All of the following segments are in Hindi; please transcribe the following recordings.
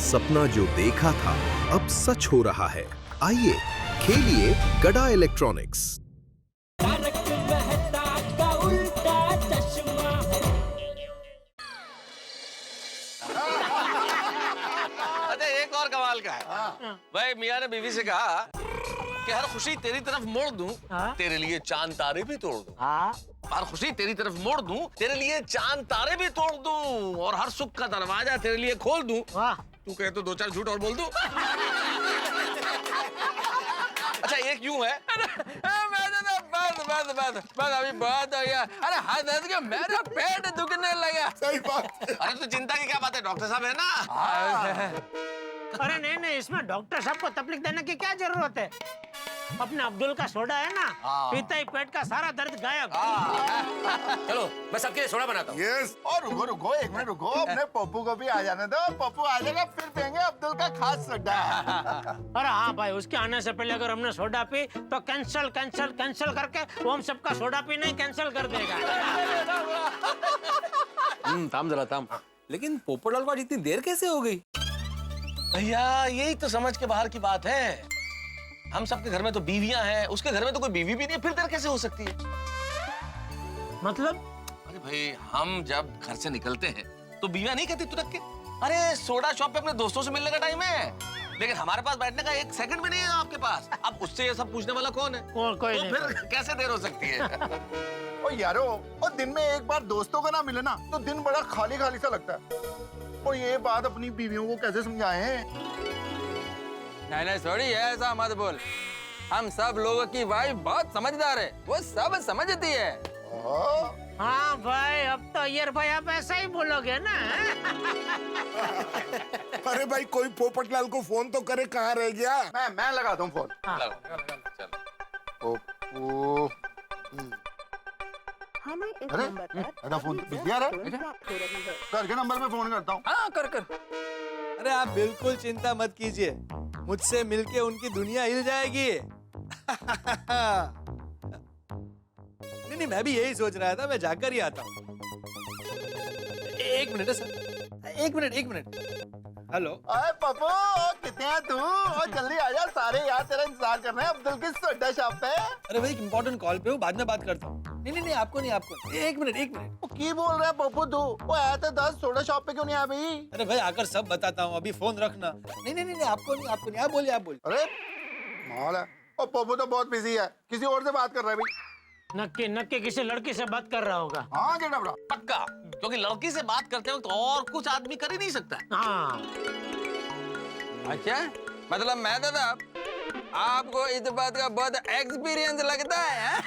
सपना जो देखा था अब सच हो रहा है। आइए खेलिए गड़ा इलेक्ट्रॉनिक्स। अच्छा एक और कमाल का है। भाई मियां ने बीवी से कहा कि हर खुशी तेरी तरफ मोड़ दूं, तेरे लिए चांद तारे भी तोड़ दूं। हर खुशी तेरी तरफ मोड़ दूं, तेरे लिए चांद तारे भी तोड़ दूं, और हर सुख का दरवाजा तेरे लिए खोल दूं। तू कहे तो दो चार झूठ और बोल दूं। अच्छा एक यूं है, बस अभी बहुत हो गया। अरे हद के मेरा पेट दुखने लगा। सही बात। अरे तो चिंता की क्या बात है, डॉक्टर साहब है ना। अरे नहीं, इसमें डॉक्टर साहब को तकलीफ देने की क्या जरूरत है। अपने अब्दुल का सोडा है ना, पीते ही पेट का सारा दर्द गायब। चलो मैं सबके लिए सोडा बनाता हूँ। यस। और रुको एक मिनट रुको, अपने पप्पू को भी आ जाने दो। पप्पू आ जाएगा फिर पियेंगे अब्दुल का खास सोडा। अरे हाँ भाई, उसके आने से पहले अगर हमने सोडा पी तो कैंसल करके वो हम सबका सोडा पी नहीं कैंसिल कर देगा। थाम जरा थाम। लेकिन पोपटलाल को आज इतनी देर कैसे हो गई? भैया यही तो समझ के बाहर की बात है। हम सबके घर में तो बीवियां हैं, उसके घर में तो कोई बीवी भी नहीं है, फिर देर कैसे हो सकती है? मतलब? अरे भाई हम जब घर से निकलते हैं तो बीवियां नहीं कहती तुरक के अरे सोडा शॉप पे अपने दोस्तों से मिलने का टाइम है, लेकिन हमारे पास बैठने का एक सेकंड भी नहीं है आपके पास। अब उससे ये सब पूछने वाला कौन है? कोई तो नहीं। फिर कैसे देर हो सकती है? ओ यारो, और दिन में एक बार दोस्तों को ना मिले ना तो दिन बड़ा खाली खाली सा लगता है। और ये बात अपनी बीवियों को कैसे समझाएं? नहीं सॉरी ऐसा मत बोल। हम सब लोगों की वाइफ बहुत समझदार है, वो सब समझती है। हाँ भाई, अब तो यार भाई आप ऐसा ही बोलोगे ना। अरे भाई कोई पोपटलाल को फोन तो करे, कहाँ रह गया? मैं लगाता हूँ फोन। पप्पू। अरे फोन बिजी आ रहा है। घर के नंबर पे फोन करता हूँ। हाँ कर। अरे आप बिल्कुल चिंता मत कीजिए, मुझसे मिलके उनकी दुनिया हिल जाएगी। नहीं मैं भी यही सोच रहा था, मैं जाकर ही आता हूँ। एक मिनट सर, एक मिनट। हेलो। अरे पप्पू कितने हैं तू? और जल्दी आ जा, सारे यार तेरा इंतजार कर रहे हैं अब्दुल की सोडा शॉप पे। अरे भाई इम्पोर्टेंट कॉल पे हूँ, बाद में बात करता हूँ। नहीं आपको नहीं। एक मिनट। वो की बोल रहा है पप्पू तू? वो आया था 10 सोडा शॉप पे क्यों नहीं आया भाई? अरे भाई आकर सब बताता हूँ, अभी फोन रखना। नहीं आपको नहीं। आप बोलिए। अरे माल है। और पप्पू तो बहुत बिजी है, किसी और से बात कर रहा है भाई। नक्की किसी लड़की से बात कर रहा होगा। हाँ जेठा बड़ा पक्का, क्योंकि लड़की से बात करते वक्त और कुछ आदमी कर ही नहीं सकता। हाँ। अच्छा मतलब मैं दादा आपको इस बात का बहुत एक्सपीरियंस लगता है?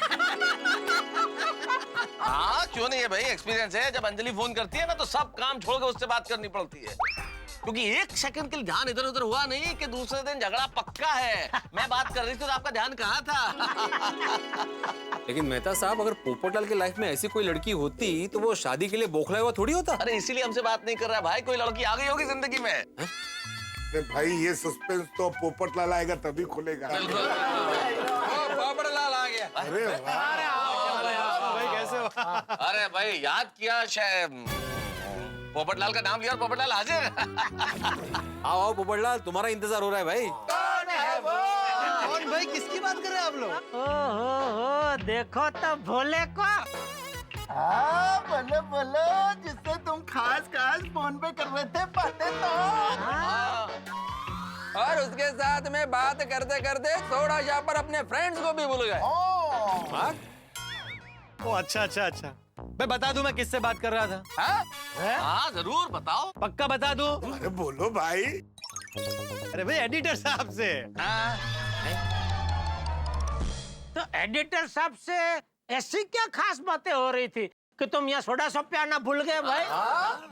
हाँ क्यों नहीं है भाई, एक्सपीरियंस है। जब अंजलि फोन करती है ना तो सब काम छोड़ के उससे बात करनी पड़ती है, क्योंकि एक सेकंड के लिए ध्यान इधर उधर हुआ नहीं कि दूसरे दिन झगड़ा पक्का है। मैं बात कर रही थी तो आपका ध्यान कहाँ था? लेकिन मेहता साहब, अगर पोपटलाल की लाइफ में ऐसी कोई लड़की होती तो वो शादी के लिए बौखला हुआ थोड़ी होता। अरे इसीलिए हमसे बात नहीं कर रहा भाई, कोई लड़की आ गई होगी जिंदगी में। भाई ये सस्पेंस तो पोपटलाल आएगा तभी खुलेगा। पोपटलाल आ गया। अरे भाई कैसे हो? अरे भाई याद किया, शायद पोपटलाल का नाम लिया और पोपटलाल हाजिर। आओ पोपटलाल, तुम्हारा इंतजार हो रहा है भाई। कौन भाई, किसकी बात कर रहे हैं आप लोग? ओ देखो तो भोले को। हाँ बोलो जिससे तुम खास फोन पे कर रहे थे बातें तो। और उसके साथ में बात करते करते थोड़ा यहाँ पर अपने फ्रेंड्स को भी भूल गए। ओ अच्छा। मैं बता दूं मैं किससे बात कर रहा था? हाँ जरूर बताओ। पक्का बता दूं? अरे बोलो भाई। अरे भाई एडिटर साहब से। तो एडिटर साहब से ऐसी क्या खास बातें हो रही थी कि तुम यहाँ सोडा शॉप पे आना भूल गए भाई?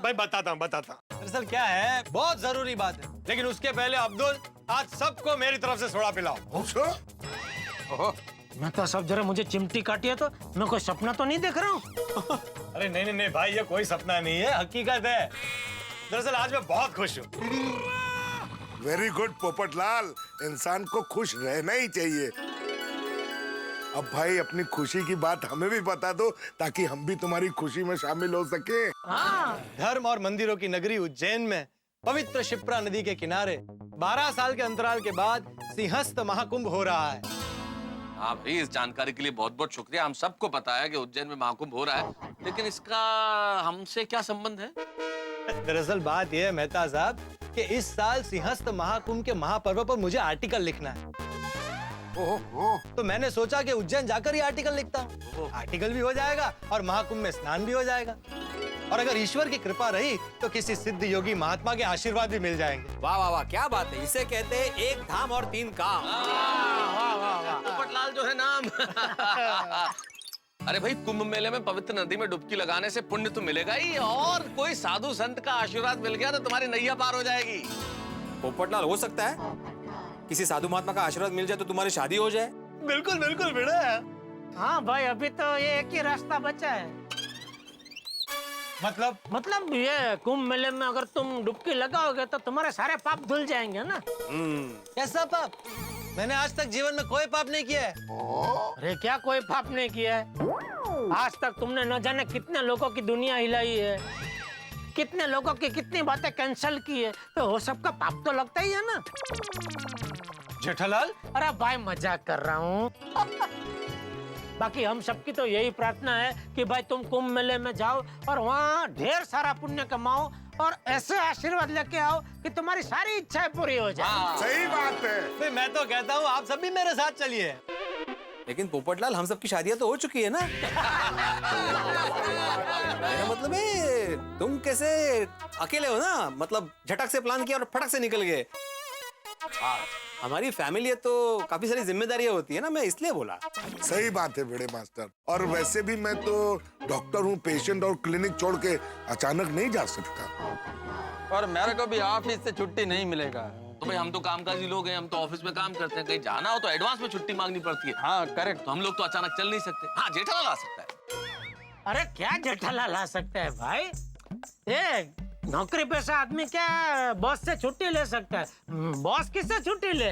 भाई बताता हूँ। दरअसल क्या है, बहुत जरूरी बात है, लेकिन उसके पहले अब्दुल आज सबको मेरी तरफ से सोडा पिलाओ। मैं तो सब जरा मुझे चिमटी काटी है, तो मैं कोई सपना तो नहीं देख रहा हूँ। अरे नहीं भाई, ये कोई सपना नहीं है, हकीकत है। दरअसल आज मैं बहुत खुश हूँ। वेरी गुड पोपटलाल, इंसान को खुश रहना ही चाहिए। अब भाई अपनी खुशी की बात हमें भी बता दो ताकि हम भी तुम्हारी खुशी में शामिल हो सके। हाँ। धर्म और मंदिरों की नगरी उज्जैन में पवित्र शिप्रा नदी के किनारे 12 साल के अंतराल के बाद सिंहस्थ महाकुंभ हो रहा है। हाँ भाई, इस जानकारी के लिए बहुत बहुत शुक्रिया। हम सबको पता है कि उज्जैन में महाकुंभ हो रहा है, लेकिन इसका हमसे क्या संबंध है? दरअसल बात यह है मेहता साहब कि इस साल सिंहस्थ महाकुंभ के महापर्व पर मुझे आर्टिकल लिखना है। तो मैंने सोचा कि उज्जैन जाकर ही आर्टिकल लिखता हूँ। आर्टिकल भी हो जाएगा और महाकुंभ में स्नान भी हो जाएगा, और अगर ईश्वर की कृपा रही तो किसी सिद्ध योगी महात्मा के आशीर्वाद भी मिल जाएंगे। वाह वाह वाह, क्या बात है। इसे कहते हैं एक धाम और 3 काम। पोपटलाल जो है नाम। अरे भाई, कुंभ मेले में पवित्र नदी में डुबकी लगाने से पुण्य तो मिलेगा ही, और कोई साधु संत का आशीर्वाद मिल गया तो तुम्हारी नैया पार हो जाएगी। पोपटलाल, हो सकता है किसी साधु महात्मा का आशीर्वाद मिल जाए तो तुम्हारी शादी हो जाए। बिल्कुल बिल्कुल बेटा। हाँ भाई, अभी तो ये एक ही रास्ता बचा है। मतलब ये कुंभ मेले में अगर तुम डुबकी लगाओगे तो तुम्हारे सारे पाप धुल जाएंगे ना। कैसा पाप? मैंने आज तक जीवन में कोई पाप नहीं किया है। अरे क्या कोई पाप नहीं किया है? आज तक तुमने न जाने कितने लोगों की दुनिया हिलाई है, कितने लोगों की कितनी बातें कैंसिल की है, तो वो सबका पाप तो लगता ही है ना। जेठालाल, अरे भाई, मजाक कर रहा हूँ। बाकी हम सबकी तो यही प्रार्थना है कि भाई तुम कुंभ मेले में जाओ और वहाँ ढेर सारा पुण्य कमाओ और ऐसे आशीर्वाद लेके आओ कि तुम्हारी सारी इच्छाएं पूरी हो जाए। सही बात है। भाई मैं तो कहता हूँ आप सब भी मेरे साथ चलिए। लेकिन पोपटलाल, हम सबकी शादियां तो हो चुकी है ना। मेरा मतलब है तुम कैसे अकेले हो ना, मतलब झटक से प्लान किया और फटक से निकल गए। हमारी फैमिली है तो काफी सारी जिम्मेदारियां होती है ना, मैं इसलिए बोला। सही बात है बड़े मास्टर। और वैसे भी मैं तो डॉक्टर हूँ, पेशेंट और क्लिनिक छोड़ के अचानक नहीं जा सकता। और मेरे को भी ऑफिस से छुट्टी नहीं मिलेगा। तो भाई, हम तो कामकाजी लोग हैं, हम तो ऑफिस में काम करते हैं। कहीं जाना हो तो एडवांस में छुट्टी मांगनी पड़ती है। हाँ करेक्ट। तो हम लोग तो अचानक चल नहीं सकते। हाँ, जेठालाल आ सकता है। अरे क्या जेठालाल ला सकता है भाई? ये नौकरी पेशा आदमी क्या बॉस से छुट्टी ले सकता है? बॉस किससे छुट्टी ले?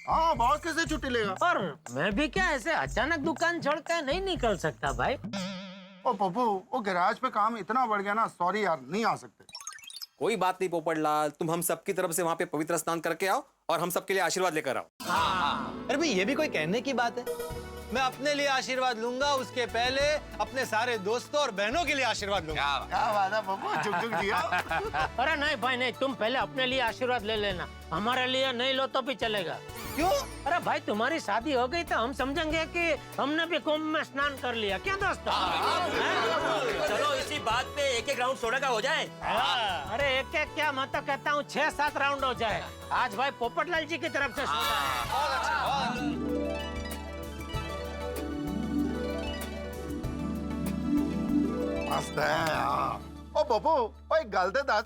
हाँ, बॉस कैसे छुट्टी लेगा? और मैं भी क्या ऐसे अचानक दुकान छोड़कर नहीं निकल सकता भाई। ओ पप्पू, वो गैराज पे काम इतना बढ़ गया ना, सॉरी यार, नहीं आ सकते। कोई बात नहीं पोपटलाल, तुम हम सबकी तरफ से वहाँ पे पवित्र स्नान करके आओ और हम सबके लिए आशीर्वाद लेकर आओ। अरे भाई, ये भी कोई कहने की बात है? मैं अपने लिए आशीर्वाद लूंगा, उसके पहले अपने सारे दोस्तों और बहनों के लिए आशीर्वाद लूंगा। क्या बात है पप्पू, झुक झुक दिया। अरे नहीं भाई नहीं, तुम पहले अपने लिए आशीर्वाद ले लेना, हमारे लिए नहीं लो तो भी चलेगा। क्यों? अरे भाई, तुम्हारी शादी हो गई तो हम समझेंगे कि हमने भी कुंभ में स्नान कर लिया। क्या दोस्तों? चलो इसी बात पे एक राउंड सोडा का हो जाए। अरे एक एक क्या, मैं तो कहता हूँ 6-7 राउंड हो जाए। आज भाई पोपटलाल जी की तरफ से सोडा है। मस्त है। हाँ। ओ पप्पू, ओ एक गल दे दस,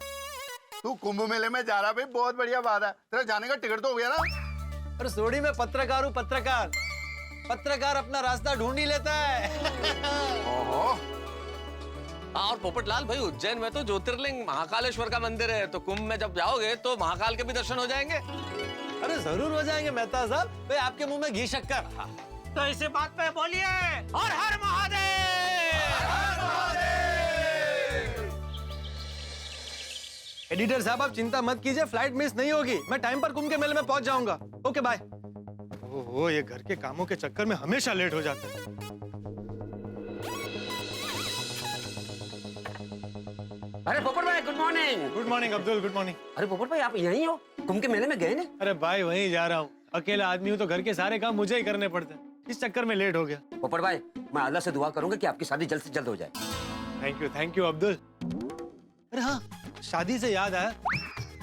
तू कुंभ मेले में जा रहा भाई, बहुत बढ़िया बात है। तेरा जाने का टिकट तो हो गया ना? अरे सोडी में पत्रकार हूँ, पत्रकार। पत्रकार अपना रास्ता ढूंढ ही लेता है। ओहो। और पोपटलाल भाई, उज्जैन में तो ज्योतिर्लिंग महाकालेश्वर का मंदिर है, तो कुंभ में जब जाओगे तो महाकाल के भी दर्शन हो जाएंगे। अरे जरूर हो जाएंगे मेहता साहब। भाई आपके मुंह में घी शक्कर। तो इसी बात पे बोलिए, हर हर महादेव। एडिटर साहब, आप चिंता मत कीजिए, फ्लाइट मिस नहीं होगी। मैं टाइम पर कुंभ के मेले में पहुंच जाऊंगा। Okay bye. ओहो, ये घर के कामों के चक्कर में हमेशा लेट हो जाता है। अरे पोपट भाई, good morning. Good morning Abdul, good morning. अरे पोपट भाई, आप यहीं हो? कुंभ के मेले में गए ना? अरे भाई, वहीं जा रहा हूँ। अकेला आदमी हूँ तो घर के सारे काम मुझे ही करने पड़ते हैं, इस चक्कर में लेट हो गया। पोपट भाई, मैं अल्लाह से दुआ करूंगा कि आपकी शादी जल्द से जल्द हो जाए। Thank you Abdul. अरे हाँ, शादी से याद आया,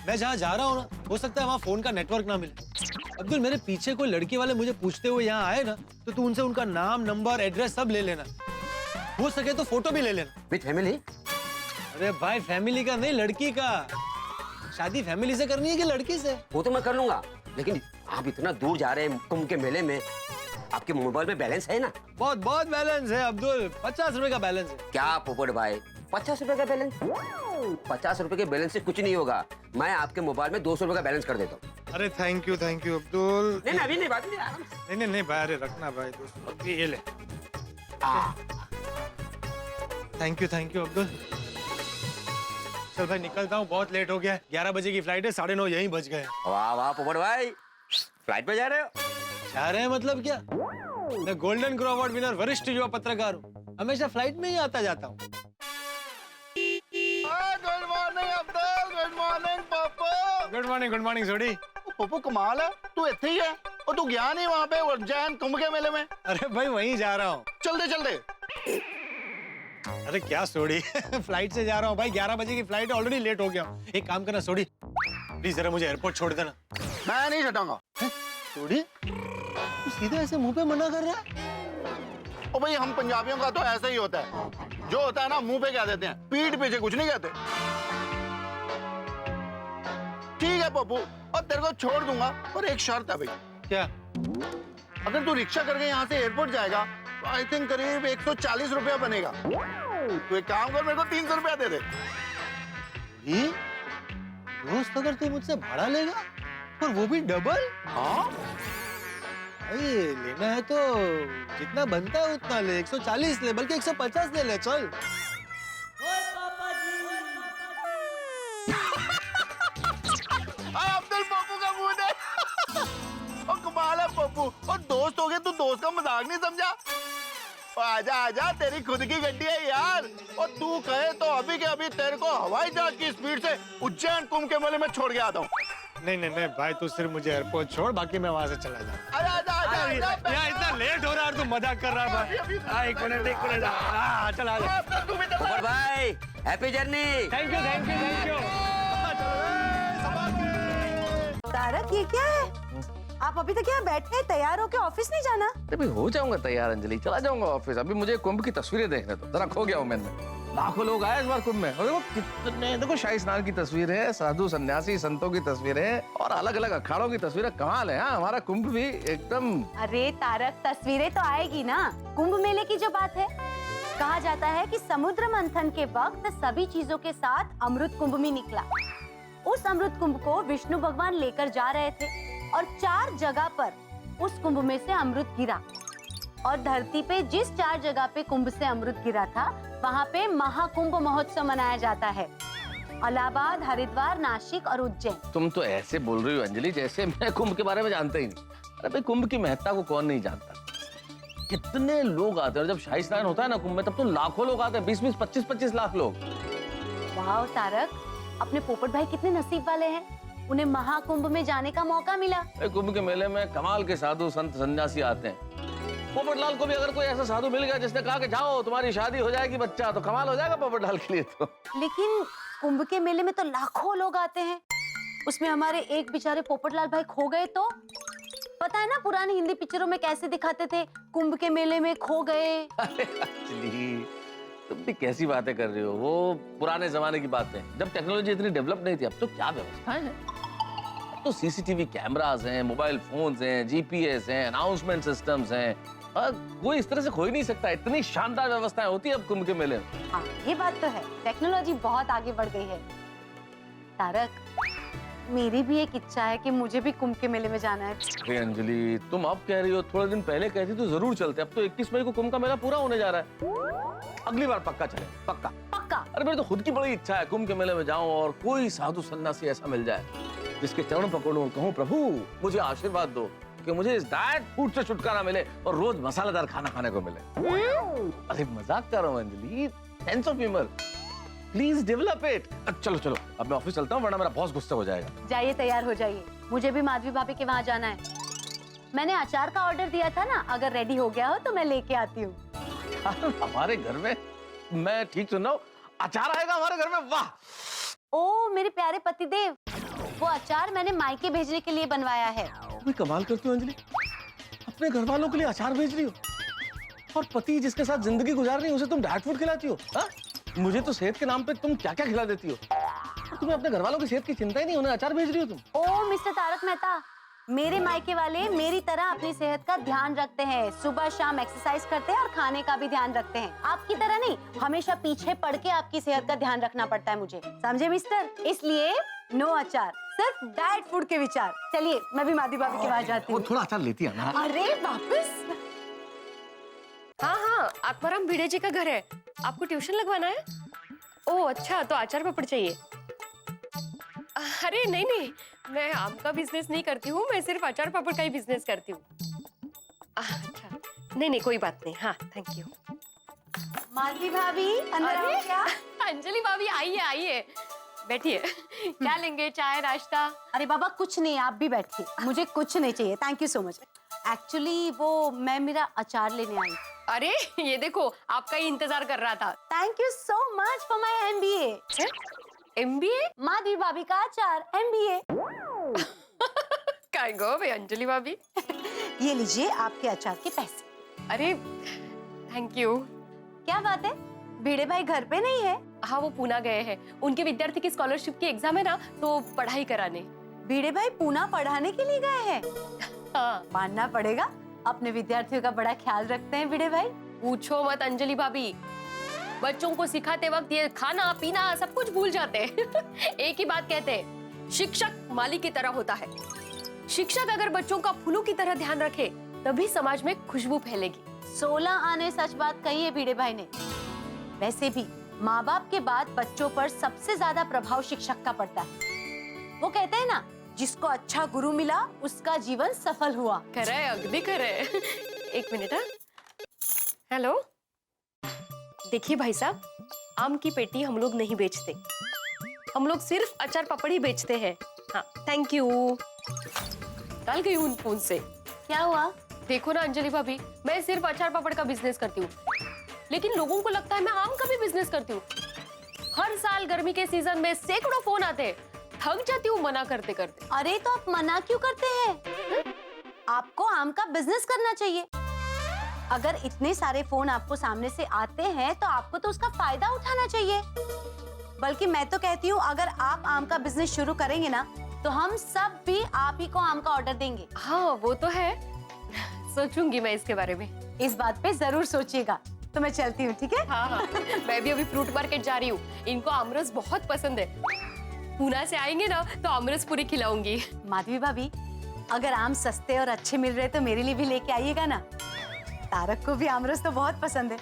मैं जहाँ जा रहा हूँ ना, हो सकता है वहाँ फोन का नेटवर्क ना मिले। अब्दुल, मेरे पीछे कोई लड़की वाले मुझे पूछते हुए यहाँ आए ना, तो तू उनसे उनका नाम, नंबर, एड्रेस सब ले लेना। हो सके तो फोटो भी ले लेना। With family? अरे भाई, फैमिली का नहीं, लड़की का। शादी फैमिली से करनी है कि लड़की से? वो तो मैं कर लूंगा, लेकिन आप इतना दूर जा रहे हैं कुंभ के मेले में, आपके मोबाइल में बैलेंस है ना? बहुत बहुत बैलेंस है अब्दुल, 50 रुपए का बैलेंस है। क्या पोपट भाई, 50 रुपए का बैलेंस? 50 रुपए के बैलेंस से कुछ नहीं होगा। मैं आपके मोबाइल में 200 रुपए का बैलेंस कर देता हूँ। अरे थैंक यू अब्दुल। नहीं अभी नहीं, बात नहीं, आराम से। नहीं भाई, अरे रखना भाई, 200 ये ले। Thank you Abdul. चल भाई निकलता हूँ, बहुत लेट हो गया है। 11 बजे की फ्लाइट है, 9:30 यहीं बज गए। वाह वाह पोपट भाई, फ्लाइट पे जा रहे हो? जा रहे हैं मतलब क्या? मैं गोल्डन ग्रो अवार्ड विनर वरिष्ठ युवा पत्रकार हूँ, हमेशा फ्लाइट में ही आता जाता हूँ। Good morning Abdul, good morning Pappu. Good morning Sodhi. Pappu कमाल है, तू इत्थे ही है और तू गया नहीं वहाँ पे उज्जैन कुंभ के मेले में? अरे भाई वहीं जा रहा हूँ। चल दे। अरे क्या सोडी फ्लाइट से जा रहा हूँ भाई, 11 बजे की फ्लाइट है, ऑलरेडी लेट हो गया हूँ। एक काम करना सोडी, प्लीज जरा मुझे एयरपोर्ट छोड़ देना। मैं नहीं छटाऊंगा। सोडी तू सीधे ऐसे मुंह पे मना कर रहा है? ओ भाई, हम पंजाबियों का तो ऐसा ही होता है, जो होता है ना मुंह पे कह देते हैं, पीठ पीछे कुछ नहीं कहते। ठीक है पप्पू, और तेरे को छोड़ दूंगा, पर एक शर्त है भाई। क्या? अगर तू रिक्शा करके यहाँ से एयरपोर्ट जाएगा तो आई थिंक करीब 140 रुपया बनेगा। तू एक काम कर, मेरे को 300 रुपया दे दे। ये दोस्त अगर तू मुझसे भाड़ा लेगा और वो भी डबल? हाँ भाई लेना है तो जितना बनता है उतना ले, 140 ले, बल्कि 150 ले ले, चल। अब्दुल पप्पू का मुंह दे। और कमाल है पप्पू, और दोस्त हो गए, तू दोस्त का मजाक नहीं समझा? आजा, तेरी खुद की गड्डी है यार, और तू कहे तो अभी के अभी तेरे को हवाई जहाज की स्पीड से उज्जैन कुंभ के मेले में छोड़ के आता हूँ। नहीं भाई, तू सिर्फ मुझे एयरपोर्ट छोड़, बाकी मैं वहां से चला जाऊँ। आजा। यहाँ इतना लेट हो रहा है और तू मजाक कर रहा है भाई। एक मिनट चल आ जा। पोपट भाई, happy journey. Thank you. Tarak, ये क्या है? आप अभी तक यहाँ बैठे हैं, तैयार होके ऑफिस नहीं जाना? अभी हो जाऊंगा तैयार अंजलि, चला जाऊंगा ऑफिस। अभी मुझे कुंभ की तस्वीरें देखने दो, जरा खो गया हूँ मैंने। लाखों लोग आए इस बार कुंभ में, और देखो कितने, देखो शाही स्नान की तस्वीर है, साधु सन्यासी संतों की तस्वीर है, और अलग अलग अखाड़ों की तस्वीरें। कमाल है। हाँ, हमारा कुंभ भी एकदम। अरे तारक, तस्वीरें तो आएगी ना। कुंभ मेले की जो बात है, कहा जाता है कि समुद्र मंथन के वक्त सभी चीजों के साथ अमृत कुंभ में निकला। उस अमृत कुंभ को विष्णु भगवान लेकर जा रहे थे और 4 जगह पर उस कुंभ में से अमृत गिरा, और धरती पे जिस 4 जगह पे कुंभ से अमृत गिरा था, वहाँ पे महाकुंभ महोत्सव मनाया जाता है। इलाहाबाद, हरिद्वार, नासिक और उज्जैन। तुम तो ऐसे बोल रही हो अंजलि जैसे मैं कुंभ के बारे में जानता ही नहीं। अरे भाई, कुंभ की महत्ता को कौन नहीं जानता? कितने लोग आते हैं, और जब शाही स्नान होता है ना कुंभ में, तब तो लाखों लोग आते हैं, 20-20, 25-25 लाख लोग। वाह तारक, अपने पोपट भाई कितने नसीब वाले हैं, उन्हें महाकुंभ में जाने का मौका मिला। कुंभ के मेले में कमाल के साधु संत सन्यासी आते हैं। पोपटलाल को भी अगर कोई ऐसा साधु मिल गया जिसने कहा कि जाओ तुम्हारी शादी हो जाएगी बच्चा, तो कमाल हो जाएगा पोपटलाल के लिए तो। लेकिन कुंभ के मेले में तो लाखों लोग आते हैं, उसमें हमारे एक बेचारे पोपटलाल भाई खो गए तो? पता है ना पुरानी हिंदी पिक्चरों में कैसे दिखाते थे, कुंभ के मेले में खो गए। तुम भी कैसी बातें कर रही हो? वो पुराने जमाने की बातें, जब टेक्नोलॉजी इतनी डेवलप नहीं थी। अब तो क्या व्यवस्थाएं हैं, अब तो सीसीटीवी कैमरास हैं, मोबाइल फोन्स हैं, जीपीएस हैं, अनाउंसमेंट सिस्टम्स हैं, और कोई इस तरह से खो ही नहीं सकता। इतनी शानदार व्यवस्थाएं होती है अब कुंभ के मेले में। हाँ, ये बात तो है, टेक्नोलॉजी बहुत आगे बढ़ गई है। तारक, मेरी भी एक इच्छा है कि मुझे भी कुंभ के मेले में जाना है। अरे अंजलि, तुम अब कह रही हो, थोड़े दिन पहले कहती तो जरूर चलते। अब तो 21 मई को कुंभ का मेला पूरा होने जा रहा है। अगली बार पक्का चले, पक्का। अरे मेरी तो खुद की बड़ी इच्छा है कुंभ के मेले में जाऊं और कोई साधु सन्यासी ऐसा मिल जाए जिसके चरण पकड़ूं और कहूं, प्रभु मुझे आशीर्वाद दो कि मुझे इस डाइट फूड से छुटकारा मिले और रोज मसालेदार खाना खाने को मिले। अरे मजाक कर रहा हूँ Anjali, sense of humour, please develop it. चलो अब मैं ऑफिस चलता हूँ, वरना मेरा बॉस गुस्सा हो जाएगा। जाइए, तैयार हो जाइए, मुझे भी माधवी भाभी के वहाँ जाना है। मैंने अचार का ऑर्डर दिया था ना, अगर रेडी हो गया हो तो मैं लेके आती हूँ। हमारे घर में, मैं ठीक सुन रहा हूँ, अचार आएगा हमारे घर में? वाह! ओ मेरे प्यारे पतिदेव, वो अचार मैंने मायके भेजने के लिए बनवाया है। तुम कमाल करती हो अंजलि, अपने घर वालों के लिए अचार भेज रही हो, और पति जिसके साथ जिंदगी गुजार रही है उसे तुम डाइट फूड खिलाती हो। हा? मुझे तो सेहत के नाम पे तुम क्या क्या खिला देती हो, तुम्हें अपने घर वालों की सेहत की चिंता ही नहीं, उन्हें अचार भेज रही हो तुम। ओ मिस्टर तारक मेहता, मेरे मायके वाले मेरी तरह अपनी सेहत का ध्यान रखते हैं, सुबह शाम एक्सरसाइज करते हैं और खाने का भी ध्यान रखते हैं। आपकी तरह नहीं, हमेशा पीछे पड़ के आपकी सेहत का ध्यान रखना पड़ता है मुझे, समझे मिस्टर? इसलिए नो अचार, सिर्फ डाइट फूड के विचार। चलिए, मैं भी माधवी भाभी के पास जाती हूँ। थोड़ा अचार लेती है ना? अरे वापस? हाँ, आत्माराम भिड़े जी का घर है, आपको ट्यूशन लगवाना है? ओह अच्छा, तो अचार पापड़ चाहिए। अरे नहीं नहीं, मैं आम का बिजनेस नहीं करती हूँ, मैं सिर्फ अचार पापड़ का ही बिजनेस करती हूँ। अच्छा नहीं नहीं कोई बात नहीं, हाँ थैंक यू। मालती भाभी अंदर आओ क्या? अंजलि भाभी आइए आइए, बैठिए। क्या लेंगे, चाय नाश्ता? अरे बाबा कुछ नहीं, आप भी बैठिए, मुझे कुछ नहीं चाहिए, thank you so much. Actually वो मैं मेरा अचार लेने आई। अरे ये देखो, आपका ही इंतजार कर रहा था। Thank you so much for my MBA। MBA? Madhavi भाभी का अचार MBA। काय गो भाई अंजलि भाभी। ये लीजिए आपके अचार के पैसे। अरे थैंक यू। क्या बात है, भिड़े भाई घर पे नहीं है? हाँ वो पूना गए हैं, उनके विद्यार्थी की स्कॉलरशिप की एग्जाम है ना, तो पढ़ाई कराने। भिड़े भाई पूना पढ़ाने के लिए गए हैं? हाँ। मानना पड़ेगा, अपने विद्यार्थियों का बड़ा ख्याल रखते हैं भिड़े भाई। पूछो मत अंजलि भाभी, बच्चों को सिखाते वक्त ये खाना पीना सब कुछ भूल जाते हैं। एक ही बात कहते हैं, शिक्षक माली की तरह होता है। शिक्षक अगर बच्चों का फूलों की तरह ध्यान रखे तभी समाज में खुशबू फैलेगी। 16 आने सच बात कही है भिड़े भाई ने। वैसे भी माँ बाप के बाद बच्चों पर सबसे ज्यादा प्रभाव शिक्षक का पड़ता है। वो कहते हैं ना, जिसको अच्छा गुरु मिला उसका जीवन सफल हुआ। खरे अगदी खरे। एक मिनट। हेलो, देखिए भाई साहब, आम की पेटी हम लोग नहीं बेचते, हम लोग सिर्फ अचार पापड़ ही बेचते हैं। हाँ थैंक यू। डाल गई हूँ फोन से। क्या हुआ? देखो ना अंजलि भाभी, मैं सिर्फ अचार पापड़ का बिजनेस करती हूँ, लेकिन लोगों को लगता है मैं आम का भी बिजनेस करती हूँ। हर साल गर्मी के सीजन में सैकड़ों फोन आते हैं, थक जाती हूँ मना करते करते। अरे तो आप मना क्यों करते हैं? आपको आम का बिजनेस करना चाहिए। अगर इतने सारे फोन आपको सामने से आते हैं तो आपको तो उसका फायदा उठाना चाहिए। बल्कि मैं तो कहती हूँ, अगर आप आम का बिजनेस शुरू करेंगे ना, तो हम सब भी आप ही को आम का ऑर्डर देंगे। हाँ वो तो है, सोचूंगी मैं इसके बारे में। इस बात पे जरूर सोचिएगा। तो मैं चलती हूँ, ठीक है? हाँ हाँ, मैं भी अभी फ्रूट मार्केट जा रही हूँ, इनको आमरस बहुत पसंद है। पूना से आएंगे ना तो आमरस पूरी खिलाऊंगी। माधवी भाभी, अगर आम सस्ते और अच्छे मिल रहे तो मेरे लिए भी लेके आइएगा ना। तारक को भी आमरस तो बहुत पसंद है।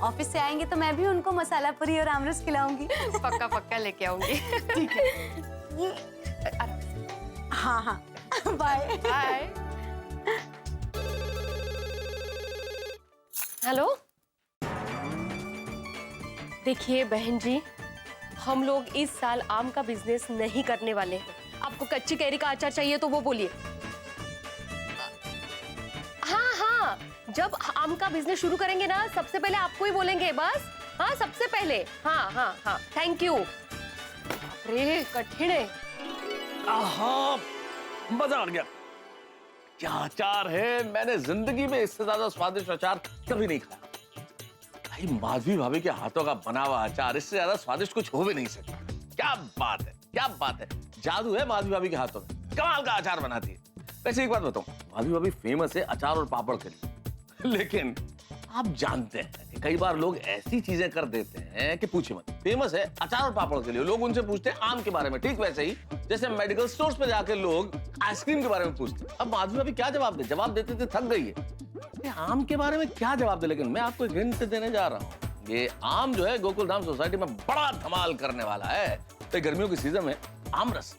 ऑफिस से आएंगे तो मैं भी उनको मसाला पूरी और आमरस खिलाऊंगी। पक्का पक्का लेके आऊंगी। ठीक है। हाँ हाँ, बाय बाय। हेलो, देखिए बहन जी, हम लोग इस साल आम का बिजनेस नहीं करने वाले हैं। आपको कच्ची कैरी का अचार चाहिए तो वो बोलिए। हाँ हाँ, जब आम का बिजनेस शुरू करेंगे ना, सबसे पहले आपको ही बोलेंगे बस। हाँ सबसे पहले। हाँ हाँ हाँ थैंक यू। अरे कठिन है। आहा, मजा आ गया। क्या अचार है, मैंने जिंदगी में इससे ज्यादा स्वादिष्ट अचार कभी नहीं खाया। भाई माधवी भाभी के हाथों का बना हुआ अचार इससे ज्यादा स्वादिष्ट कुछ हो भी नहीं सकता। क्या बात है, क्या बात है, जादू है माधवी भाभी के हाथों में, कमाल का अचार बनाती है। वैसे एक बात बताऊं, माधवी भाभी फेमस है अचार और पापड़ के लिए, लेकिन आप जानते हैं कि कई बार लोग ऐसी चीजें कर देते हैं कि पूछे मत। फेमस है अचार और पापड़ के लिए, लोग उनसे पूछते हैं आम के बारे में, ठीक वैसे ही जैसे मेडिकल स्टोर्स पे जाकर लोग आइसक्रीम के बारे में पूछते हैं। अब माधवी भाभी क्या जवाब दे, जवाब देते थे थक गई है। आम के बारे में क्या जवाब दे, लेकिन मैं आपको एक हिंट देने जा रहा हूँ। ये आम जो है गोकुलधाम सोसाइटी में बड़ा धमाल करने वाला है। तो गर्मियों के सीजन में आम रस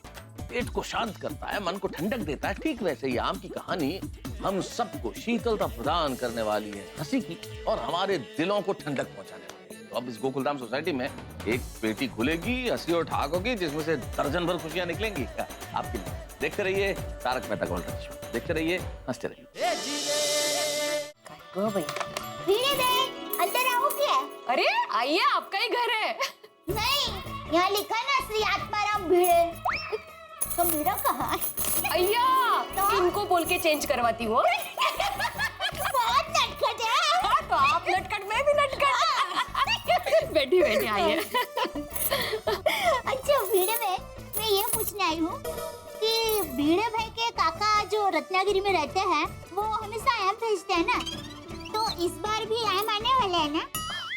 पेट को शांत करता है, मन को ठंडक देता है, ठीक वैसे ही आम की कहानी हम सबको शीतलता प्रदान करने वाली है, हंसी की, और हमारे दिलों को ठंडक पहुंचाने वाली है। तो अब इस गोकुलधाम सोसाइटी में एक पेटी खुलेगी हंसी और ठहाकों की, जिसमें से दर्जन भर खुशियां निकलेंगी आपके लिए। देखते रहिए तारक मेहता का उल्टा चश्मा, देखते रहिए, हंसते रहिए। अंदर आओ क्या? अरे आइए, आपका ही घर है। नहीं, यहाँ लिखा ना श्री आत्माराम भिड़े। तो मेरा कहाँ है? अय्या, इनको बोल के चेंज करवाती हूँ। बहुत नटखट है। हाँ, तो आप नटखट, मैं भी नटखट। बैठी बैठी आइए। अच्छा भिड़े भाई, मैं ये पूछने आई हूँ कि भिड़े भाई के काका जो रत्नागिरी में रहते हैं, वो हमेशा आम भेजते हैं ना, तो इस बार भी आम आने वाले हैं ना?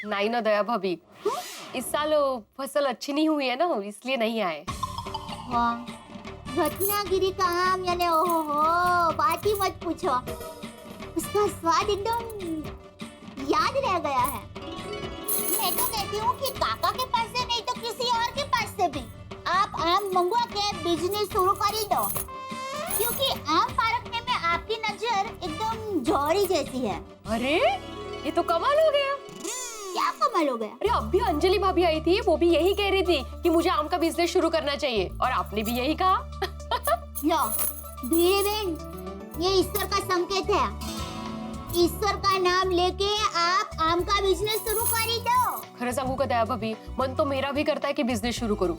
नहीं ना दया भाभी, इस साल फसल अच्छी नहीं हुई है ना, इसलिए नहीं आए। वाह, रत्नागिरी का आम यानी ओहो, बात ही मत पूछो, उसका स्वाद एकदम याद रह गया है। मैं तो कहती हूँ कि काका के पास से नहीं आम मंगवा के बिजनेस शुरू कर दो, क्योंकि आम पारखने में आपकी नजर एकदम जौहरी जैसी है। अरे ये तो कमाल हो गया। क्या कमाल हो गया? अरे अभी अंजलि भाभी आई थी, वो भी यही कह रही थी कि मुझे आम का बिजनेस शुरू करना चाहिए, और आपने भी यही कहा। लो भीड़े बहन, ये ईश्वर का संकेत है। ईश्वर का नाम लेके आप आम का बिजनेस शुरू कर दो। खरं सांगू का दया भाभी, मन तो मेरा भी करता है कि बिजनेस शुरू करूं,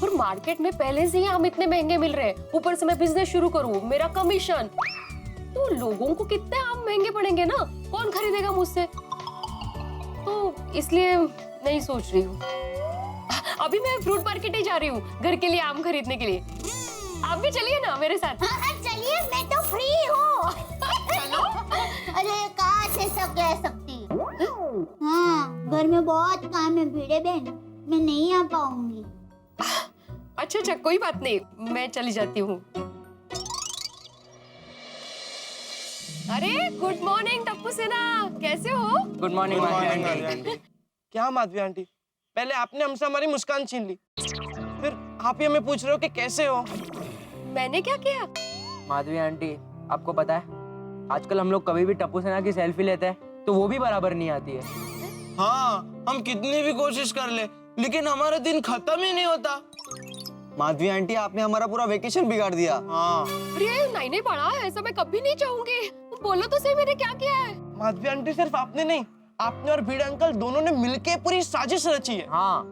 पर मार्केट में पहले से ही आम इतने महंगे मिल रहे हैं, ऊपर से मैं बिजनेस शुरू करूं, मेरा कमीशन, तो लोगों को कितने आम महंगे पड़ेंगे ना, कौन खरीदेगा मुझसे, तो इसलिए नहीं सोच रही हूँ। अभी मैं फ्रूट मार्केट ही जा रही हूँ घर के लिए आम खरीदने के लिए। आप भी चलिए ना मेरे साथ। हाँ चलिए, मैं तो फ्री हूँ। चलो। अरे कहाँ से सब कह सकती हूँ। हाँ घर में बहुत काम है भीड़े बहन, मैं नहीं आ पाऊंगी। अच्छा कोई बात नहीं, मैं चली जाती हूँ। अरे गुड मॉर्निंग टप्पू सेना, कैसे हो? Good morning aunty. क्या माधवी आंटी, पहले आपने हमसे हमारी मुस्कान छीन ली, फिर आप ही हमें पूछ रहे हो कि कैसे हो। मैंने क्या किया? माधवी आंटी, आपको पता है आजकल हम लोग कभी भी टप्पू सेना की सेल्फी लेते हैं तो वो भी बराबर नहीं आती है। हाँ, हम कितनी भी कोशिश कर ले, लेकिन हमारा दिन खत्म ही नहीं होता। माधवी आंटी, आपने हमारा पूरा वेकेशन बिगाड़ दिया। हाँ। अरे नहीं पढ़ा, ऐसा मैं कभी नहीं चाहूंगी। बोलो तो सही, मैंने क्या किया है? माधवी आंटी, सिर्फ आपने नहीं, आपने और भीड़ अंकल दोनों ने मिलके पूरी साजिश रची है। हाँ।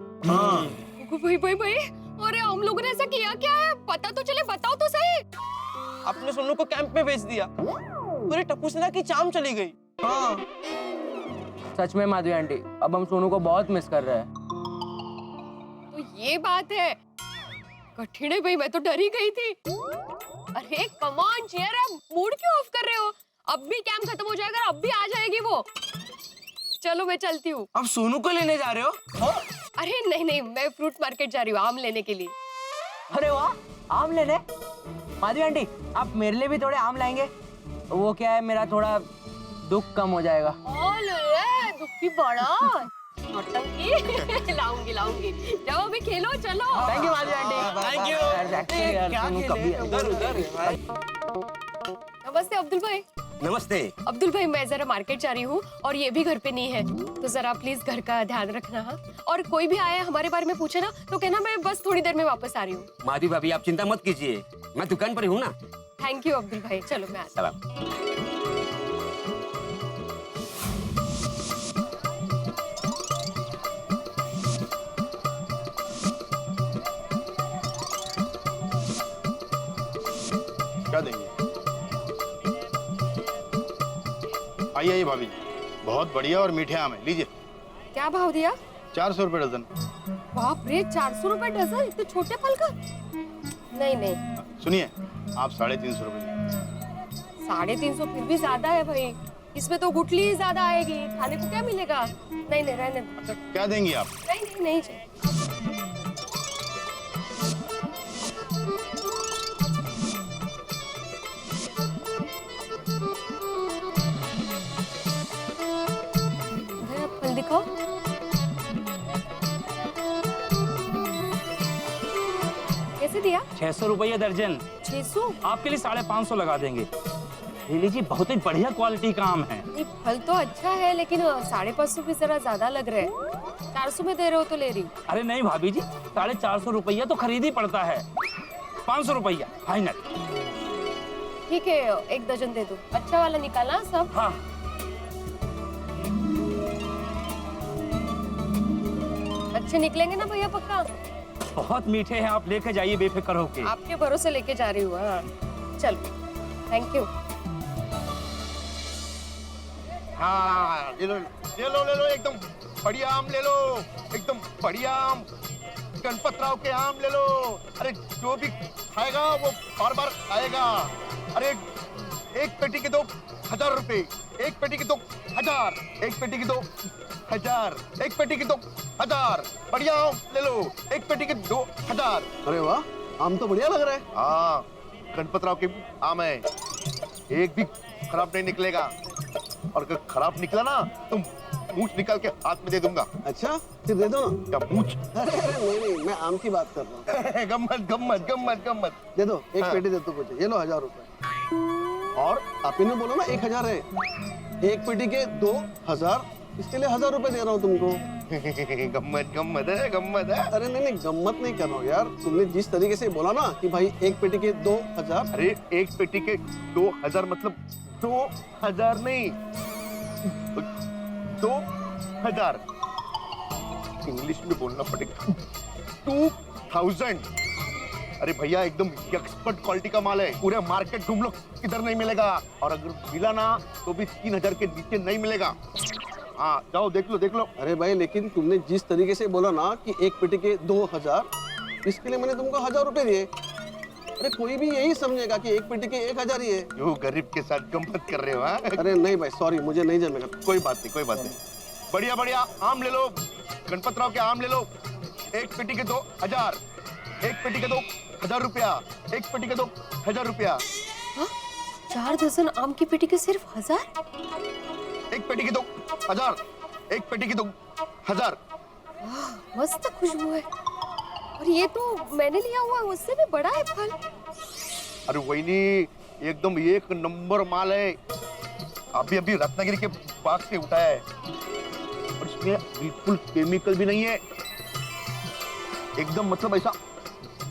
भाई, अरे हम लोगों ने ऐसा किया क्या है? पता तो चले, बताओ तो सही। आपने सोनू को कैंप में भेज दिया, पूरे टप्पू सेना की चाम चली गई। हाँ। सच में माधवी आंटी, अब हम सोनू को बहुत मिस कर रहे हैं। तो ये बात है, कठिन है भाई, मैं तो डर ही गई थी। अरे come on cheer up, mood क्यों ऑफ कर रहे हो? अब भी कैंप खत्म हो जाएगा, अब भी आ जाएगी वो। चलो मैं चलती हूँ। अब सोनू को लेने जा रहे हो? हाँ? अरे नहीं, मैं फ्रूट मार्केट जा रही हूँ आम लेने के लिए। अरे वाह, आम लेने? माधवी आंटी, आप मेरे लिए भी थोड़े आम लाएंगे? वो क्या है, मेरा थोड़ा दुख कम हो जाएगा। दुखी बड़ा लाऊंगी। जाओ अभी खेलो, चलो। Thank you Madhavi aunty. Thank you. नमस्ते अब्दुल भाई। नमस्ते। अब्दुल भाई, मैं जरा मार्केट जा रही हूँ और ये भी घर पे नहीं है, तो जरा प्लीज घर का ध्यान रखना। हाँ, और कोई भी आया हमारे बारे में पूछे ना तो कहना मैं बस थोड़ी देर में वापस आ रही हूँ। माधवी भाभी, आप चिंता मत कीजिए, मैं दुकान पर ही हूँ ना। थैंक यू अब्दुल भाई, चलो मैं आती हूँ। क्या देंगे? आइए भाभी, बहुत बढ़िया और मीठे आम है, लीजिए। क्या भाव दिया? 400 रुपए डजन। बाप रे, 400 रुपए डजन, इतने छोटे फल का? नहीं। सुनिए, आप 350 रुपए। 350 फिर भी ज्यादा है भाई, इसमें तो गुठली ही ज्यादा आएगी, खाने को क्या मिलेगा? नहीं, रहने दो। अच्छा, क्या देंगी आप? नहीं चाहिए। फल दिखाओ। कैसे दिया? 600 रुपया दर्जन। 600? आपके लिए 550 लगा देंगे। ले लीजिए, बहुत ही बढ़िया क्वालिटी का आम है। नहीं, फल तो अच्छा है, लेकिन 550 भी जरा ज्यादा लग रहे हैं। 400 में दे रहे हो तो ले रही। अरे नहीं भाभी जी, 450 रुपया तो खरीद ही पड़ता है। 500 रुपया फाइनल। ठीक है, 1 दर्जन दे दो। अच्छा वाला निकालना सब। हाँ। अच्छे निकलेंगे ना भैया, पक्का? बहुत मीठे हैं, आप लेके जाइए बेफिक्र होके। आपके भरोसे लेके जा रही हूँ। हाँ चलो, थैंक यू। हाँ, ले लो, एकदम बढ़िया आम ले लो, एकदम बढ़िया आम। गणपतराव के आम ले लो। अरे जो भी खाएगा वो बार बार आएगा। अरे एक पेटी के 2,000 रुपए, एक पेटी के 2,000, एक पेटी के 2,000, एक पेटी के 2,000। बढ़िया आम ले लो, एक पेटी के 2,000। अरे वाह, आम तो बढ़िया लग रहा है। हाँ, गणपतराव के आम है, एक भी खराब नहीं निकलेगा। और अगर खराब निकला ना तो मूछ निकाल के हाथ में दे दूंगा। अच्छा फिर दे दो ना। क्या मूछ? नहीं, मैं आम की बात कर रहा हूँ। गम्मत गम्मत गम्मत गम्मत। दे दो, एक पेटी दे दो मुझे। ये लो 1000 रुपए। और आप इन्हें बोलो ना 1000 है, एक पेटी के 2000, इसके लिए 1000 रुपए दे रहा हूँ तुमको। गम्मत गम्मत है, गम्मत है। अरे नहीं, गम्मत नहीं कर रहा हूँ यार, तुमने जिस तरीके से बोला ना कि भाई एक पेटी के 2000। अरे एक पेटी के 2000 मतलब 2000 नहीं, 2000 इंग्लिश में बोलना पड़ेगा। 2000। अरे भैया एकदम एक्सपर्ट क्वालिटी का माल है, पूरे मार्केट ढूंढ लो किधर नहीं मिलेगा, और अगर मिला ना तो भी 3000 के नीचे नहीं मिलेगा। हाँ जाओ देख लो देख लो। अरे भाई लेकिन तुमने जिस तरीके से बोला ना कि एक पेटी के 2000, इसके लिए मैंने तुमको 1000 रुपए दिए। अरे कोई भी यही समझेगा कि एक पेटी के 1000 ही है। क्यों गरीब के साथ गम्मत कर रहे हो? हाँ? अरे नहीं भाई सॉरी, मुझे नहीं जमेगा। कोई बात नहीं, कोई बात नहीं। बढ़िया बढ़िया आम ले लो, गणपत राव के आम ले लो। एक पेटी के 2000, एक पेटी के 2000 रुपया, एक पेटी के 2000 रुपया। 4 दर्जन आम की पेटी के सिर्फ 1000? एक पेटी के 2000, एक पेटी के 2000। मस्त खुशबू है, और ये तो मैंने लिया हुआ है, उससे भी बड़ा है फल। अरे वहीनी एकदम एक नंबर माल है, अभी अभी रत्नागिरी के बाग से उठाया है, और इसमें बिल्कुल केमिकल भी नहीं है, एकदम मतलब ऐसा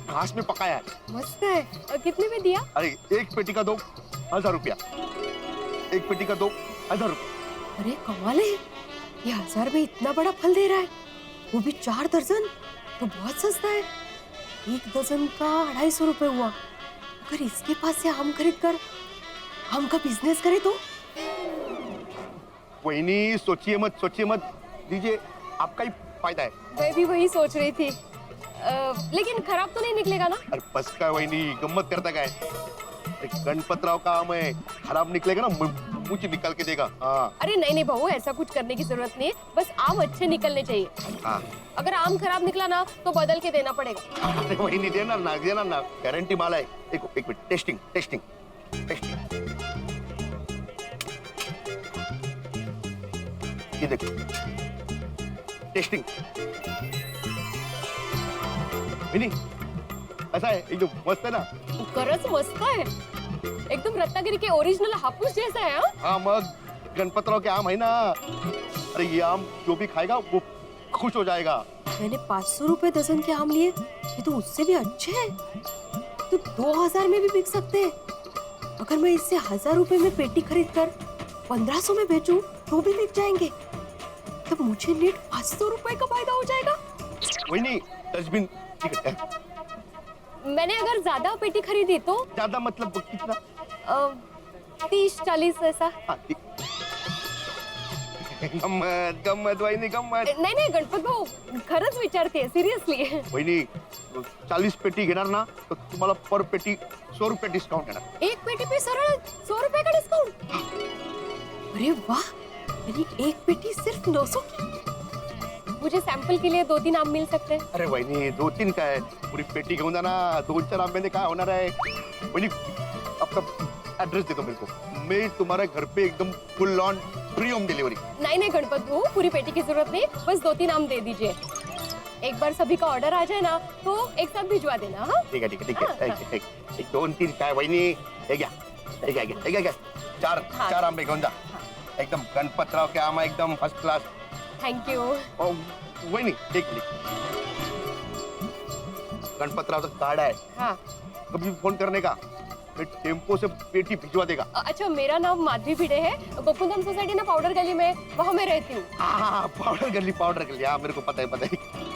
घास में पकाया है। मस्त है। और कितने में दिया? अरे एक पेटी का 2000 रुपया, एक पेटी का 2000 रुपया। अरे कमाल है, ये 1000 में इतना बड़ा फल दे रहा है, वो भी 4 दर्जन, तो बहुत सस्ता है। एक दर्जन का 250 रुपए हुआ। अगर इसके पास से आम खरीद कर आम का बिजनेस करे तो? वहीनी सोचिए मत दीजिए, आपका ही फायदा है। मैं भी वही सोच रही थी, लेकिन खराब तो नहीं निकलेगा ना? अरे बस का वहीनी, गम्मत करता क्या है? गणपत राव का आम है, खराब निकलेगा ना मुंह निकाल के देगा। हाँ। अरे नहीं बहू, ऐसा कुछ करने की जरूरत नहीं है, बस आम अच्छे निकलने चाहिए। हाँ। अगर आम खराब निकला ना तो बदल के देना पड़ेगा। अरे वहीनी देना ना, गारंटी माल है। एक मिनट, टेस्टिंग। ये देखो टेस्टिंग। विनी ऐसा है, एकदम मस्त है ना? खरंच मस्त है, एकदम रत्नागिरी के ओरिजिनल हापूस जैसा है। हाँ मग गणपत राव के आम है ना, अरे ये आम जो भी खाएगा वो खुश हो जाएगा। मैंने 500 रुपए दर्जन के आम लिए, ये तो उससे भी अच्छे हैं, तो 2000 में भी बिक सकते हैं। अगर मैं इससे 1000 रुपए में पेटी खरीद कर 1500 में बेचूं तो भी बिक जाएंगे, तब मुझे नेट 500 रुपए का फायदा हो जाएगा। वही नहीं, डस्टबिन टिकट है। मैंने अगर ज्यादा पेटी खरीदी तो? ज्यादा मतलब कितना? 30-40 ऐसा। गम्मत वहिनी गम्मत। नाही गणपत भाऊ, खरंच विचारते सिरियसली। वहिनी 40 पेटी घेणार ना तो तुम्हाला पर पेटी 100 रुपये डिस्काउंट देणार। एक पेटी पे सरळ 100 रुपए का डिस्काउंट? अरे वाह, यानी एक पेटी सिर्फ 900 की। मुझे सैंपल के लिए 2-3 आम मिल सकते हैं? अरे वहिनी 2-3 काय, पूरी पेटी घेऊन जा ना, 2-4 आंब्याने काय होणार आहे? वहिनी आपका एड्रेस दे दो मेरे को, मैं तुम्हारे घर पे एकदम full on free home delivery. नहीं गणपत भाऊ, पूरी पेटी की जरूरत नहीं, बस 2-3 आम दे दीजिए। एक बार सभी का ऑर्डर आ जाए ना तो एक साथ भिजवा देना। हाँ ठीक है। एक 2-3 काय वहिनी, हे घ्या 4 आंबे घेऊन जा, एकदम गणपतराव के आम एकदम फर्स्ट क्लास। Thank you. वहिनी एक मिनट, गणपतराव का कार्ड है? हाँ। कभी फोन करने का, मैं टेम्पो से पेटी भिजवा देगा। अच्छा, मेरा नाम माधवी भिड़े है, गोकुलधाम सोसाइटी ना पाउडर गली में, वहाँ मैं रहती हूँ। हाँ पाउडर गली, हाँ मेरे को पता है।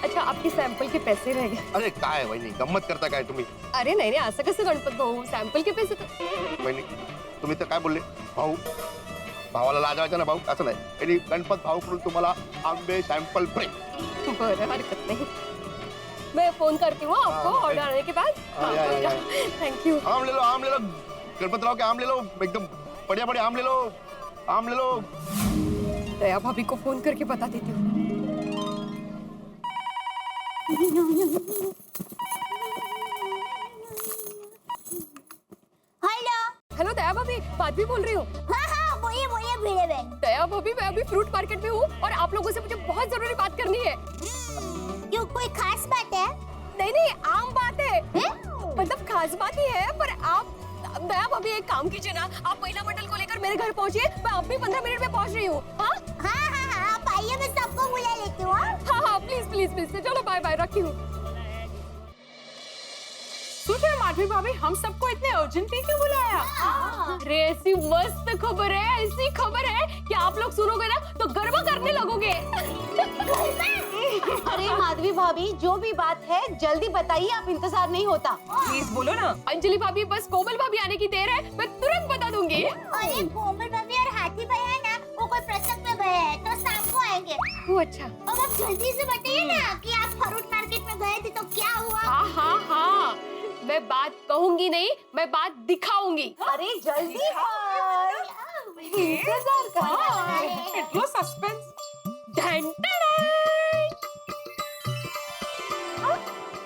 अच्छा, आपके सैंपल के पैसे रह गए। अरे काय वहिनी, गम्मत करता काय तुम्ही? अरे नहीं असं कसं गणपत भाऊ, सॅम्पल के पैसे वहिनी तुम्ही तर काय बोलले, भाऊ भावाला लाजवायचं ना भाऊ, असं नाही। आणि गणपत भाऊकडून तुम्हाला आंबे सॅम्पल फ्री। बरं, हरकत नहीं, मैं फोन करती हूँ आपको ऑर्डर आने के बाद। Thank you. आम ले लो गणपतराव के आम ले लो, एकदम बढ़िया आम ले लो। दया भाभी को फोन करके बता देती हूँ। हेलो दया भाभी, माधवी बोल रही हूँ। हाँ बोलिए भिड़े बहन। दया भाभी, मैं अभी फ्रूट मार्केट में हूँ और आप लोगों से मुझे बहुत जरूरी बात करनी है। क्यों, कोई खास बात है? नहीं नहीं, आम बात है। मतलब खास बात ही है, पर आप दया भाभी एक काम कीजिए ना, आप महिला मंडल को लेकर मेरे घर पहुँचिए, मैं अब भी 15 मिनट में पहुँच रही हूँ। हाँ हाँ हाँ हाँ, आप आइए, मैं सबको बुला लेती हूँ। हाँ हाँ, प्लीज प्लीज प्लीज, चलो बाय बाय, रखी हूँ। माधवी भाभी, हम सबको इतने अर्जेंटली क्यों बुलाया? अरे ऐसी मस्त खबर है, ऐसी खबर है कि आप लोग सुनोगे ना तो गर्व करने लगोगे। अरे माधवी भाभी, जो भी बात है जल्दी बताइए, आप इंतजार नहीं होता। प्लीज बोलो ना। अंजलि भाभी, बस कोमल भाभी आने की देर है, मैं तुरंत बता दूंगी। अरे कोमल भाभी और हाथी भैया है ना, वो कोई प्रसंग में गए हैं तो शाम को आएंगे। वो अच्छा। अब आप जल्दी से बताइए ना कि आप फ्रूट मार्केट में गए थे तो क्या हुआ? हाँ हाँ हाँ, मैं बात कहूंगी नहीं, मैं बात दिखाऊंगी। अरे जल्दी इंतजार कर। इतना सस्पेंस।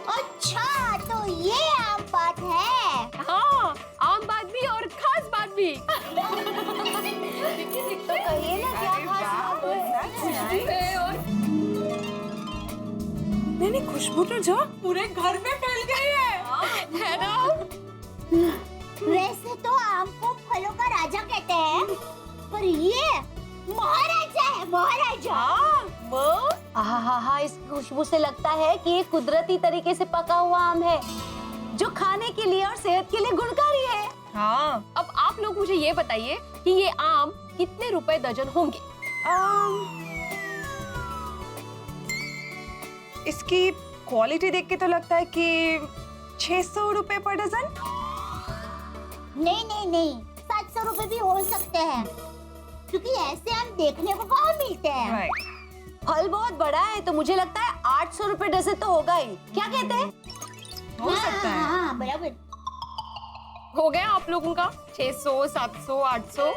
अच्छा, तो ये आम बात है। हाँ, आम बात भी और खास बात भी। तो कहिए ना क्या खास बात है। और नहीं, खुशबू तो जो पूरे घर में फैल गई है ना? वैसे तो आम को फलों का राजा कहते हैं, पर ये महाराजा है, महाराजा। हाँ, इस खुशबू से लगता है कि ये कुदरती तरीके से पका हुआ आम है, जो खाने के लिए और सेहत के लिए गुणकारी है। हाँ, अब आप लोग मुझे ये बताइए कि ये आम कितने रुपए दर्जन होंगे? इसकी क्वालिटी देख के तो लगता है कि 600 रुपए पर डजन। नहीं, 700 रुपए भी हो सकते हैं, क्योंकि ऐसे आम देखने को कहाँ मिलते हैं। फल बहुत बड़ा है तो मुझे लगता है 800 रुपए डजन तो होगा ही। क्या कहते हैं? हो सकता है। हाँ, बराबर। हो गया आप लोगों का 600, 700, 800।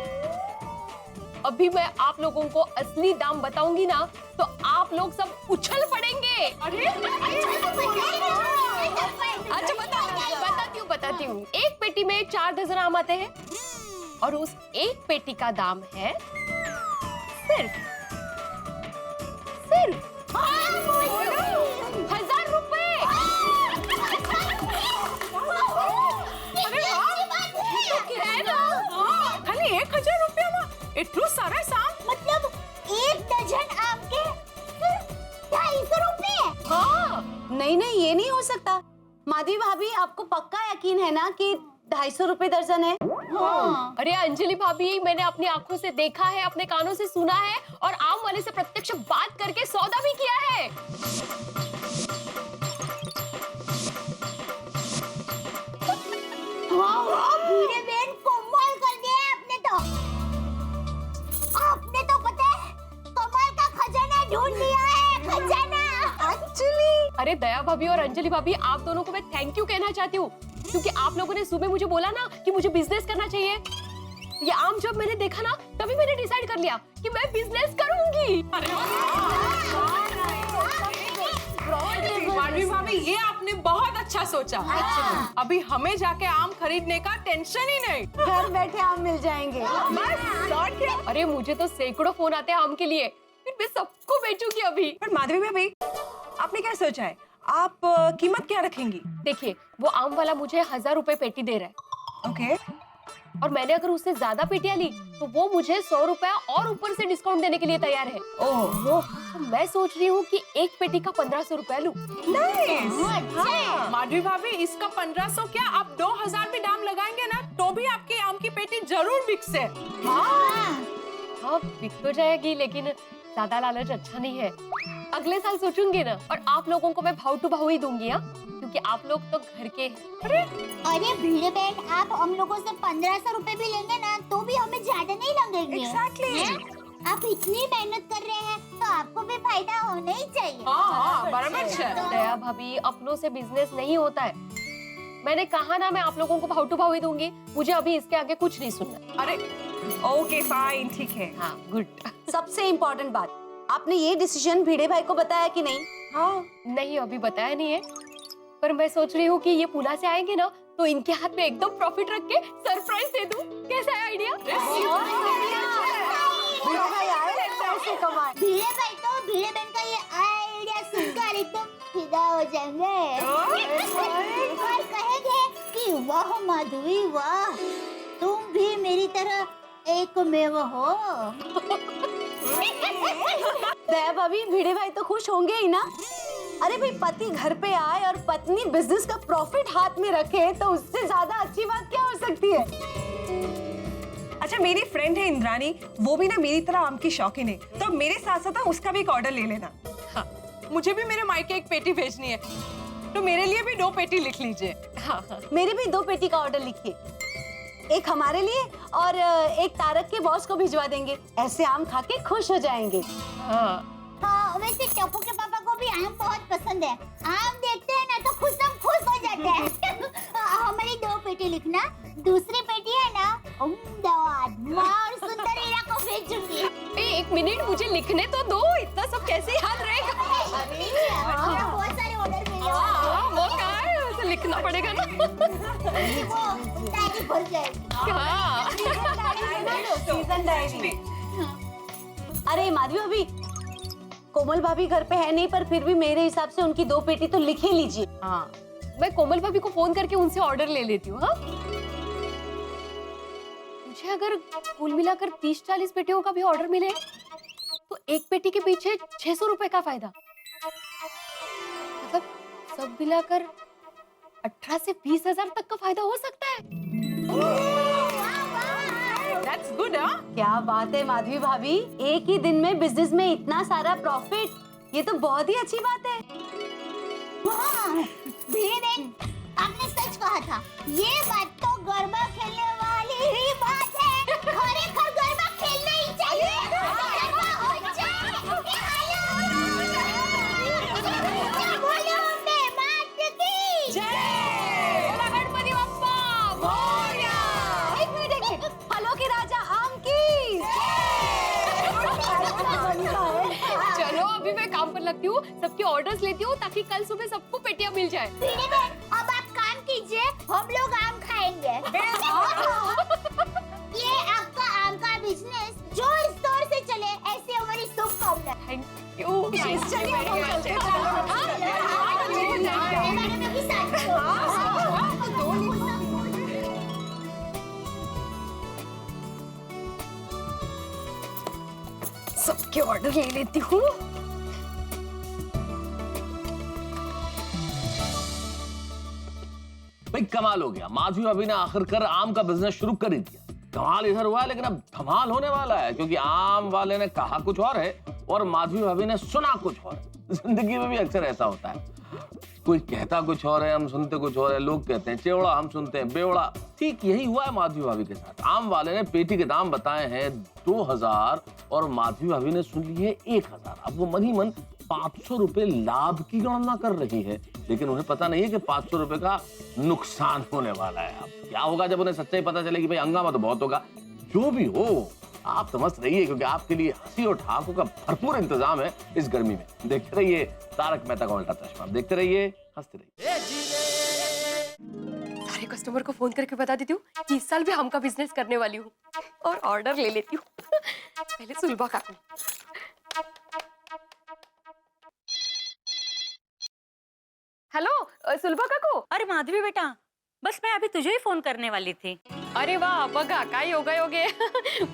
अभी मैं आप लोगों को असली दाम बताऊंगी ना तो आप लोग सब उछल पड़ेंगे। अरे अच्छा, बताती हूँ। एक पेटी में 4 दर्जन आम आते हैं और उस एक पेटी का दाम है सिर्फ 1000 रुपए। खाली 1000 रुपया में इतना सारा साम? मतलब एक दर्जन आम के 250 रुपए? हाँ, नहीं, ये नहीं हो सकता। माधवी भाभी, आपको पक्का यकीन है ना कि 250 रुपए दर्जन है? हाँ। अरे अंजलि भाभी, मैंने अपनी आंखों से देखा है, अपने कानों से सुना है और आम वाले से प्रत्यक्ष बात करके सौदा भी किया है। भूरे बहन, कमाल कर दिया आपने तो। आपने तो पता है कमाल का खजाना ढूंढ लिया है, खजाना। एक्चुअली अरे दया भाभी और अंजलि भाभी, आप दोनों को मैं थैंक यू कहना चाहती हूँ, क्योंकि आप लोगों ने सुबह मुझे बोला ना कि मुझे बिजनेस करना चाहिए। ये आम जब मैंने देखा ना तभी मैंने डिसाइड कर लिया कि मैं बिजनेस करूंगी। माधवी भाभी, ये आपने बहुत अच्छा सोचा। अभी हमें जाके आम खरीदने का टेंशन ही नहीं, घर बैठे आम मिल जाएंगे। अरे मुझे तो सैकड़ों फोन आते हैं आम के लिए, फिर मैं सबको बेचूंगी अभी। पर माधवी भाभी, आपने क्या सोचा है? आप कीमत क्या रखेंगी? देखिए, वो आम वाला मुझे 1000 रुपए पेटी दे रहा है। ओके। और मैंने अगर उससे ज्यादा पेटियां ली तो वो मुझे 100 रुपया और ऊपर से डिस्काउंट देने के लिए तैयार है। ओह, तो मैं सोच रही हूँ कि एक पेटी का 1500 रुपया लूं। हाँ। माधवी भाभी, इसका 1500 क्या, आप 2000 भी दाम लगाएंगे ना तो भी आपकी आम की पेटी जरूर बिक से। हाँ, बिक तो जाएगी, लेकिन ज्यादा लालच अच्छा नहीं है। अगले साल सोचूंगी ना, और आप लोगों को मैं भाव टू भाव ही दूंगी। हाँ, क्योंकि आप लोग तो घर के हैं। अरे भीड़े बहन, आप हम लोगों से 1500 रुपए भी लेंगे ना तो भी हमें ज्यादा नहीं लगेंगे। Exactly। आप इतनी मेहनत कर रहे हैं तो आपको भी फायदा होना ही चाहिए। हाँ, बराबर है। दया भाभी, अपनों से बिजनेस नहीं होता है। मैंने कहा ना, मैं आप लोगों को भाव टू भाव ही दूंगी। मुझे अभी इसके आगे कुछ नहीं सुनना। अरे ओके, फाइन, ठीक है। हाँ, गुड। सबसे इम्पोर्टेंट बात, आपने ये डिसीजन भिड़े भाई को बताया कि नहीं? हाँ, नहीं, अभी बताया नहीं है, पर मैं सोच रही हूँ कि ये पुणे से आएंगे ना तो इनके हाथ में एकदम प्रॉफिट रख के सरप्राइज दे दूं। कैसा है आइडिया? भिड़े भाई आए पैसे कमाए। भिड़े भाई तो भिड़े बहन का ये आइडिया सुनकर एकदम फिदा हो जाएंगे और कहेंगे कि वाह माधवी वाह, तुम भी मेरी तरह एकमेव हो। दया भाभी, भिड़े भाई तो खुश होंगे ही ना। अरे भाई, पति घर पे आए और पत्नी बिजनेस का प्रॉफिट हाथ में रखे तो उससे ज्यादा अच्छी बात क्या हो सकती है। अच्छा, मेरी फ्रेंड है इंद्रानी, वो भी ना मेरी तरह आम की शौकीन है, तो मेरे साथ साथ उसका भी एक ऑर्डर ले लेना। हाँ, मुझे भी मेरे मायके एक पेटी भेजनी है, तो मेरे लिए भी 2 पेटी लिख लीजिए। हाँ, मेरे भी 2 पेटी का ऑर्डर लिखिए, एक हमारे लिए और एक तारक के बॉस को भिजवा देंगे। ऐसे आम खा के खुश हो जाएंगे। हाँ, वैसे टप्पू के पापा को भी आम बहुत पसंद है। आम देखते हैं ना तो खुश हो जाते हैं। हमारी 2 पेटी लिखना, दूसरी पेटी है ना अहमदाबाद और सुंदर हीरा को भेजूंगी। 1 मिनट, मुझे लिखने तो दो, इतना सब कैसे याद रहेगा। बहुत सारे ऑर्डर मिले। वो क्या है, उसे लिखना पड़ेगा ना। वो डायरी भर जाएगी। हाँ। Season diary. अरे माधवी भाभी, कोमल भाभी घर पे है नहीं, पर फिर भी मेरे हिसाब से उनकी 2 पेटी तो लिख ही लीजिए। हाँ, मैं कोमल भाभी को फोन करके उनसे ऑर्डर ले लेती हूँ। हाँ, मुझे अगर कुल मिलाकर 30-40 पेटियों का भी ऑर्डर मिले तो एक पेटी के पीछे 600 रुपए का फायदा, मतलब सब मिलाकर 18 से 20 हजार तक का फायदा हो सकता है। That's good, हाँ? क्या बात है माधवी भाभी, एक ही दिन में बिजनेस में इतना सारा प्रॉफिट, ये तो बहुत ही अच्छी बात है। भिड़े बहन, आपने सच कहा था, ये बात तो गरबा खेलने वाली ही बात है। खरेखर गरबा खेलना ही चाहिए। गरबा हो जाए। बोलो अम्बे मात की जय। बोला गणपति बप्पा मोरया। एक मिनट, फलों के राजा आम की। चलो, अभी मैं काम पर लगती हूँ, सबके ऑर्डर्स लेती हूँ ताकि कल सुबह सबको पेटियां मिल जाए। भिड़े बहन, अब आप काम कीजिए, हम लोग आम खाएंगे। ये आपका आम का बिजनेस जोर शोर से चले, ऐसी हमारी शुभकामना। Thank you. सबके ऑर्डर ले लेती हूँ। भाई कमाल हो गया, माधवी भाभी ने आखिरकार आम का बिजनेस शुरू कर ही दिया। कमाल इधर हुआ, लेकिन अब धमाल होने वाला है, क्योंकि आम वाले ने कहा कुछ और है और माधवी भाभी ने सुना कुछ और है। जिंदगी में भी अक्सर ऐसा होता है, कोई कहता कुछ और है, हम सुनते कुछ और है। लोग कहते हैं चेवड़ा, हम सुनते हैं बेवड़ा। ठीक यही हुआ है माधवी भाभी के साथ। आम वाले ने पेटी के दाम बताए हैं 2000 और माधवी भाभी ने सुन लिए 1000। अब वो मन ही मन 500 रुपए लाभ की गणना कर रही है, लेकिन उन्हें पता नहीं है कि 500 रुपए का नुकसान होने वाला है। अब क्या होगा जब उन्हें सच्चाई पता चलेगी। भाई हंगामा तो बहुत होगा। जो भी हो, आप समझ रहिए, क्योंकि आपके लिए हंसी और ठहाकों का भरपूर इंतजाम है इस गर्मी में। देखते रहिए तारक मेहता का उल्टा चश्मा, देखते रहिए, हंसते रहिए। सारे कस्टमर को फोन करके बता देती हूँ कि इस साल भी आम का बिजनेस करने वाली हूँ और ऑर्डर ले लेती हूँ। पहले सुलभा काकू। हेलो सुलभा काकू। अरे माधवी बेटा, बस मैं अभी तुझे ही फोन करने वाली थी। अरे वाह, बघा काय योगे।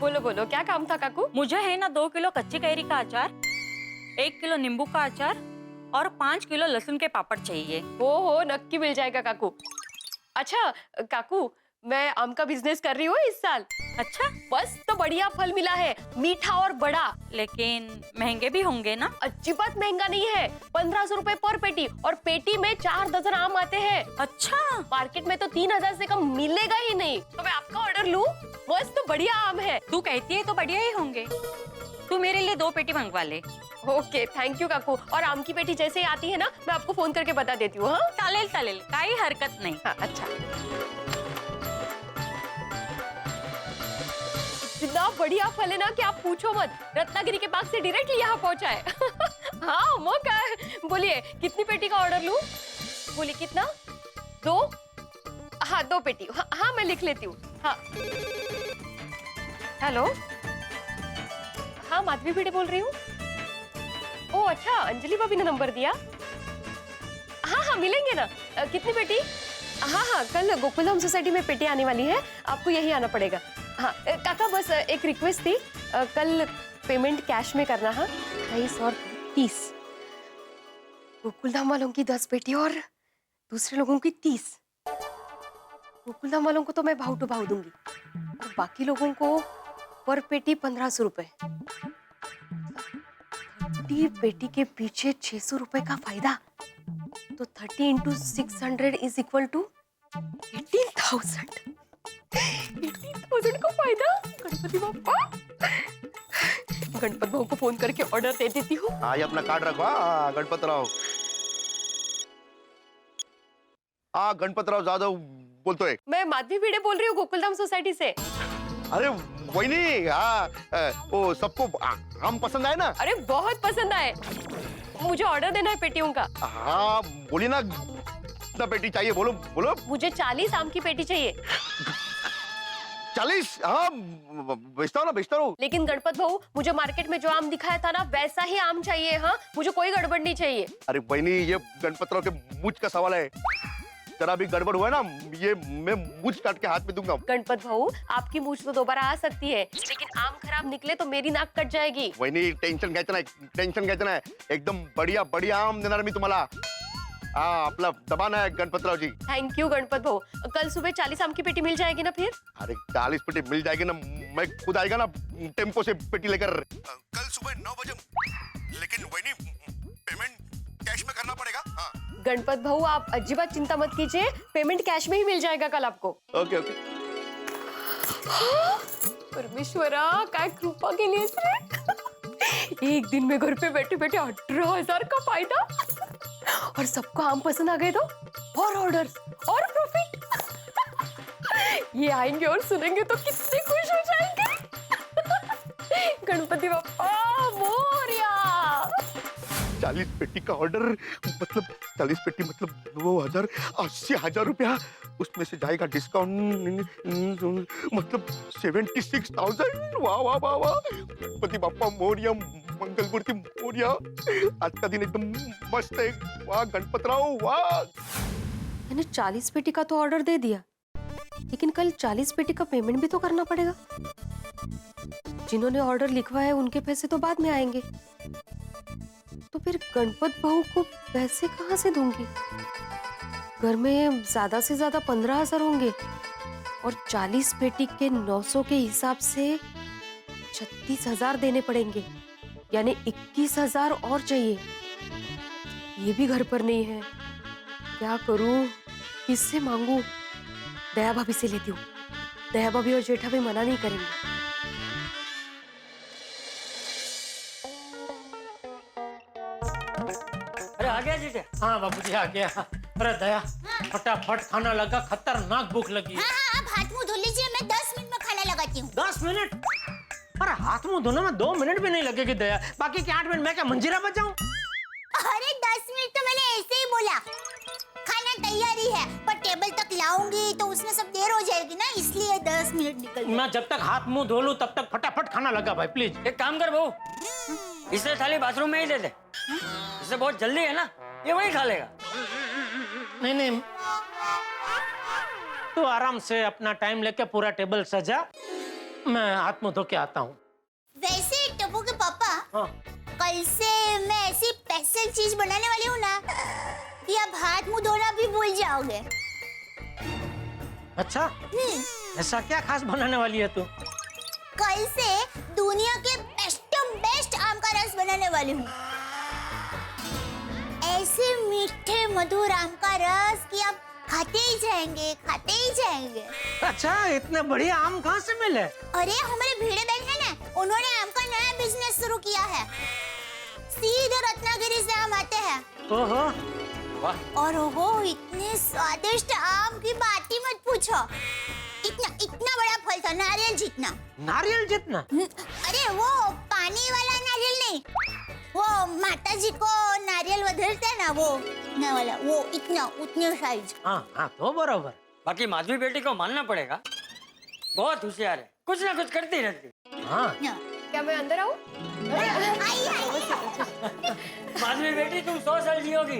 बोलो बोलो, क्या काम था काकू? मुझे है ना 2 किलो कच्ची कैरी का अचार, 1 किलो नींबू का अचार और 5 किलो लहसुन के पापड़ चाहिए। हो नक्की मिल जाएगा काकू। अच्छा काकू, मैं आम का बिजनेस कर रही हूँ इस साल। अच्छा, बस तो बढ़िया फल मिला है, मीठा और बड़ा। लेकिन महंगे भी होंगे ना? अच्छी बात, महंगा नहीं है। 1500 रुपए पर पेटी, और पेटी में 4 दर्जन आम आते हैं। अच्छा, मार्केट में तो 3000 से कम मिलेगा ही नहीं। तो मैं आपका ऑर्डर लूं? बस तो बढ़िया आम है। तू कहती है तो बढ़िया ही होंगे। तू मेरे लिए 2 पेटी मंगवा ले। ओके, थैंक यू काकू। और आम की पेटी जैसे ही आती है ना, मैं आपको फोन करके बता देती हूँ। हाँ, चालेल चालेल, काही हरकत नहीं। हाँ, अच्छा। इतना बढ़िया फल है ना कि आप पूछो मत। रत्नागिरी के बाग से डायरेक्टली यहाँ पहुँचा है। हाँ, मौका है। बोलिए कितनी पेटी का ऑर्डर लूँ? बोलिए कितना? 2? हाँ, 2 पेटी। हाँ, मैं लिख लेती हूँ। हाँ, हेलो हाँ माधवी भिड़े बोल रही हूँ। ओह अच्छा, अंजलि भाभी ने नंबर दिया। हाँ हाँ मिलेंगे ना। कितनी पेटी? हाँ हाँ कल गोकुलधाम सोसाइटी में पेटी आने वाली है, आपको यही आना पड़ेगा। हाँ काका बस एक रिक्वेस्ट थी, कल पेमेंट कैश में करना। हाँ 28 और 30। गोकुलधाम वालों की 10 पेटी और दूसरे लोगों की 30। गोकुलधाम वालों को तो मैं भाव टू भाव दूंगी और बाकी लोगों को पर पेटी 1500 रुपए। 30 पेटी के पीछे 600 रुपए का फायदा, तो 30 इंटू 600 इज इक्वल टू 18,000। 18,000 का फायदा। गणपति बाप्पा, गणपत भाऊ को फोन करके ऑर्डर दे देती हूँ। हाँ ये अपना कार्ड रखो। हाँ गणपत राव। हाँ गणपत राव जाधव बोलतो है। मैं माधवी भिड़े बोल रही हूँ गोकुलधाम सोसाइटी से। अरे वही नहीं। हाँ वो सबको आम पसंद आए ना? अरे बहुत पसंद आए। मुझे ऑर्डर देना है पेटियों का। हाँ बोली ना, कितना पेटी चाहिए बोलो बोलो। मुझे 40 आम की पेटी चाहिए। 40? हाँ बेचता हूँ। लेकिन गणपत भाऊ, मुझे मार्केट में जो आम दिखाया था ना वैसा ही आम चाहिए। हाँ मुझे कोई गड़बड़ नहीं चाहिए। अरे बहनी ये गणपत राव के मूंछ का सवाल है, जरा भी गड़बड़ हुआ ना ये मैं मूंछ काट के हाथ में दूंगा। गणपत भाऊ आपकी मूंछ तो दोबारा आ सकती है, लेकिन आम खराब निकले तो मेरी नाक कट जाएगी। वहिनी टेन्शन घ्यायचं नाही, एकदम बढ़िया आम देणार मी तुम्हाला। हाँ आपला दबाना है गणपत राव जी। थैंक यू गणपत भाऊ। कल सुबह 40 आम की पेटी मिल जाएगी ना फिर? अरे 40 पेटी मिल जाएगी ना, मैं खुद आएगा ना टेम्पो से पेटी लेकर कल सुबह 9 बजे। लेकिन वहिनी पेमेंट कैश में करना पड़ेगा। हाँ गणपत भाऊ आप अजीबात चिंता मत कीजिए, पेमेंट कैश में ही मिल जाएगा कल आपको। Okay okay. परमेश्वरा काय कृपा केली आहेस रे। एक दिन में घर पे बैठे बैठे 18,000 का फायदा और सबको आम पसंद आ गए तो और ऑर्डर्स और प्रॉफिट। ये आएंगे और सुनेंगे तो कितने खुश हो जाएंगे। गणपति बाप्पा मोरया। 40 पेटी का ऑर्डर मतलब 40 पेटी मतलब 9,000 80,000 रुपया, उसमें से जाएगा डिस्काउंट मतलब 76,000। वाह वाह वाह वाह। गणपति बाप्पा मोरया, मंगलमूर्ति मोरया। आज का दिन एकदम मस्त है। वाह गणपत राव वाह। मैंने 40 पेटी का तो ऑर्डर दे दिया, लेकिन कल 40 पेटी का पेमेंट भी तो करना पड़ेगा। जिन्होंने ऑर्डर लिखवाया है उनके पैसे तो बाद में आएंगे, तो फिर गणपत भाऊ को पैसे कहाँ से दूंगी? घर में ज्यादा से ज्यादा 15,000 होंगे और 40 पेटी के 900 के हिसाब से 36,000 देने पड़ेंगे, यानी 21,000 और चाहिए। ये भी घर पर नहीं है, क्या करूं? किससे मांगू? दया भाभी से लेती हूँ। दया भाभी और जेठा भी मना नहीं करेंगे। अरे आ गया जीजा? हाँ बाबूजी आ गया। अरे दया फटाफट खाना लगा, खतरनाक भूख लगी। हाँ हाँ आप हाथ मुंह धो लीजिए, मैं 10 मिनट में खाना लगाती हूँ। 10 मिनट? अरे हाथ मुंह धोने में 2 मिनट भी नहीं लगेगी दया, बाकी के 8 मिनट मैं क्या मंजीरा बजाऊं? अरे 10 मिनट तो मैंने ऐसे ही बोला। खाना तैयारी है पर टेबल तक लाऊंगी तो उसमें सब देर हो जाएगी ना, इसलिए 10 मिनट निकल गए। मैं जब तक हाथ मुंह धो लूं तब तक फटाफट खाना लगा भाई प्लीज। एक काम कर बहू, इसे थाली बाथरूम में ही दे दे, इसे बहुत जल्दी है ना, ये वहीं खा लेगा। नहीं नहीं, तू आराम से अपना टाइम लेके पूरा टेबल सजा, मैं हाथ मुंह धो के आता हूँ। वैसे टप्पू के पापा, हाँ। कल से मैं ऐसी स्पेशल चीज बनाने वाली हूँ ना कि आप हाथ मुंह धोना भी भूल जाओगे। अच्छा, ऐसा क्या खास बनाने वाली है तू? कल से दुनिया के बेस्ट आम का रस बनाने वाली हूँ। ऐसे मीठे मधुर आम का रस कि आप खाते ही जाएंगे। अच्छा, इतने बढ़िया आम कहाँ से मिले? अरे हमारे भिड़े बहन है ना, उन्होंने आम का नया बिजनेस शुरू किया है। सीधे रत्नागिरी से आम आते हैं। ओहो, वाह। और वो इतने स्वादिष्ट आम की बात ही मत पूछो। इतना बड़ा फल था, नारियल जितना। नारियल जितना? अरे वो पानी वाला नारियल नहीं, वो माता जी को नारियल वधरते हैं ना, वो ना वाला, वो उतने साइज। हाँ तो बराबर। बाकी माधवी बेटी को मानना पड़ेगा, बहुत होशियार है, कुछ ना कुछ करती रहती। हाँ क्या मैं अंदर आऊँ? माधवी बेटी तुम 100 साल जियोगी।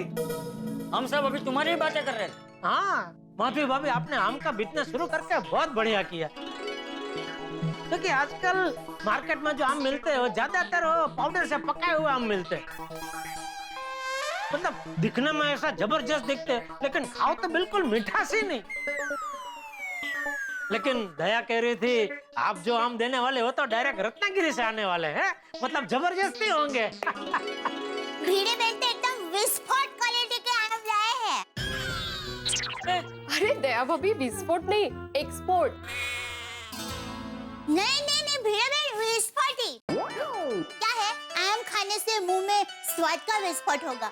हम सब अभी तुम्हारी ही बातें कर रहे थे। हाँ माधवी भाभी, आपने आम का बिजनेस शुरू करके बहुत बढ़िया किया, क्योंकि आजकल मार्केट में जो आम मिलते हैं वो ज्यादातर वो पाउडर से पकाए हुए आम मिलते हैं। मतलब दिखने में ऐसा जबरदस्त दिखते हैं, लेकिन खाओ तो बिल्कुल मिठास ही नहीं। लेकिन दया कह रही थी आप जो आम देने वाले हो तो डायरेक्ट रत्नागिरी से आने वाले हैं, मतलब जबरदस्ती होंगे। भिड़े बहन तो एकदम विस्फोट क्वालिटी के आम लाए हैं। अरे दया भाभी, विस्फोट नहीं, एक्सपोर्ट। नहीं भिड़े बहन विस्फोट ही। क्या है, आम खाने से मुंह में स्वाद का विस्फोट होगा,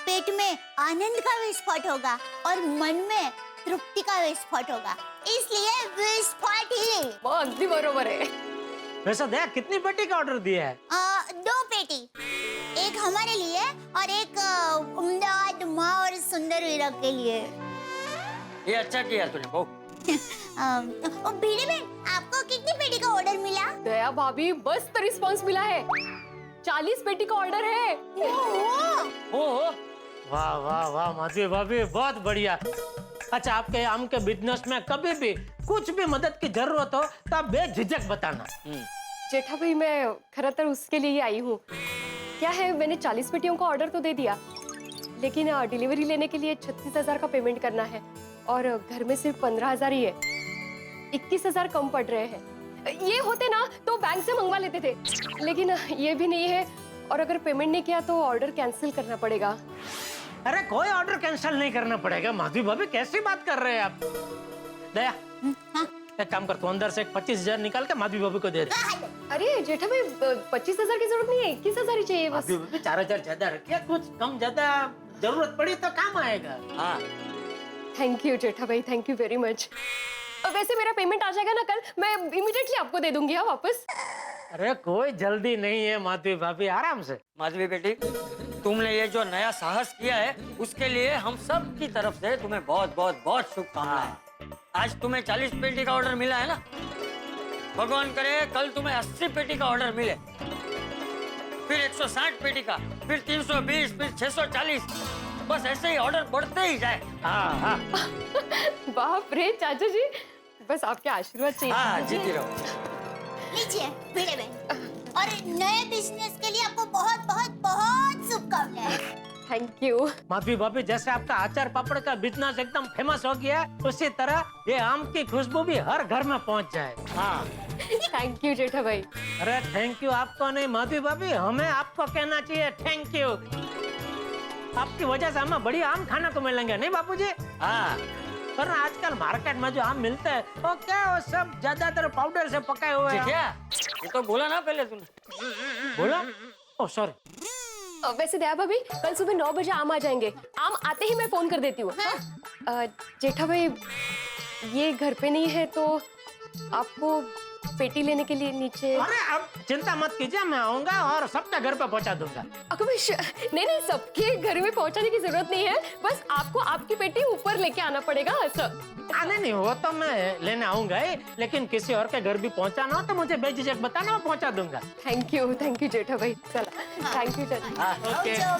पेट में आनंद का विस्फोट होगा और मन में तृप्ति का विस्फोट होगा, इसलिए विस्फोट ही। वो अगदी बरोबर है। वैसे दया कितनी पेटी का ऑर्डर दिया है? 2 पेटी, एक हमारे लिए और एक अहमदाबाद माँ और सुंदर वीरा के लिए। ये अच्छा किया तूने बहू। भिड़े बहन, आपको कितनी पेटी का ऑर्डर मिला? दया भाभी, मस्त रिस्पांस मिला है। 40 पेटी का ऑर्डर है। ओह वाह वाह वाह माधवी भाभी, बहुत बढ़िया। अच्छा, आपके आम के बिजनेस में कभी भी कुछ भी मदद की जरूरत हो तो आप बेझिझक बताना। जेठा भाई, मैं खरतर उसके लिए ही आई हूँ। क्या है, मैंने 40 पेटियों का ऑर्डर तो दे दिया, लेकिन डिलीवरी लेने के लिए 36,000 का पेमेंट करना है और घर में सिर्फ 15,000 ही है। 21,000 कम पड़ रहे हैं। ये होते ना तो बैंक से मंगवा लेते थे, लेकिन ये भी नहीं है और अगर पेमेंट नहीं किया तो ऑर्डर कैंसिल करना पड़ेगा। अरे कोई ऑर्डर कैंसिल नहीं करना पड़ेगा माधवी भाभी, कैसी बात कर रहे हैं आप? दया, एक काम कर, तू अंदर से 25,000 निकाल के माधवी भाभी को दे दे। अरे जेठा भाई, 25,000 की जरूरत नहीं है, 21,000 ही चाहिए बस। माधवी भाभी 4,000 ज्यादा रखिए, कुछ कम ज्यादा जरूरत पड़ी तो काम आएगा। हाँ, थैंक यू जेठा भाई, थैंक यू वेरी मच। वैसे मेरा पेमेंट आ जाएगा ना कल, मैं इमीडिएटली आपको दे दूंगी हाँ वापस। अरे कोई जल्दी नहीं है माधवी भाभी, आराम से। माधवी बेटी, तुमने ये जो नया साहस किया है उसके लिए हम सब की तरफ से तुम्हें बहुत बहुत बहुत शुभकामनाएं। आज तुम्हें 40 पेटी का ऑर्डर मिला है ना, भगवान करे कल तुम्हें 80 पेटी का ऑर्डर मिले, फिर 160 पेटी का, फिर 320, फिर 640, बस ऐसे ही ऑर्डर बढ़ते ही जाए। हाँ। बाप रे चाचा जी, बस आपके आशीर्वाद चाहिए। हाँ, जीती रहो। लीजिए भिड़े बहन, और नए बिजनेस के लिए आपको बहुत बहुत बहुत शुभकामनाएं। थैंक यू माधवी भाभी, जैसे आपका अचार पापड़ का बिजनेस एकदम फेमस हो गया, उसी तरह ये आम की खुशबू भी हर घर में पहुंच जाए। हाँ। थैंक यू जेठा भाई। अरे थैंक यू आपको नहीं माधवी भाभी, हमें आपको कहना चाहिए थैंक यू। आपकी वजह से हमें बढ़िया आम खाना को मिलेंगे, नहीं बापूजी? हाँ। पर आजकल मार्केट में जो आम मिलते हैं वो क्या, वो सब ज्यादातर पाउडर से पकाए हुए हैं। क्या? ये तो बोला ना पहले तुमने। बोला? Oh sorry. वैसे दया भाभी, कल सुबह 9 बजे आम आ जाएंगे। आम आते ही मैं फोन कर देती हूँ। हाँ? जेठा भाई, ये घर पे नहीं है तो आपको पेटी लेने के लिए नीचे। अरे अब चिंता मत कीजिए, मैं आऊंगा और सबके घर पे पहुंचा दूंगा। नहीं, सबके घर में पहुंचाने की जरूरत नहीं है, बस आपको आपकी पेटी ऊपर लेके आना पड़ेगा सर। नहीं, वो तो मैं लेने आऊंगा ही, लेकिन किसी और के घर भी पहुंचाना हो तो मुझे बेझिझक बताना, मैं पहुंचा दूंगा। थैंक यू जेठा भाई। चला, थैंक यू चाचा।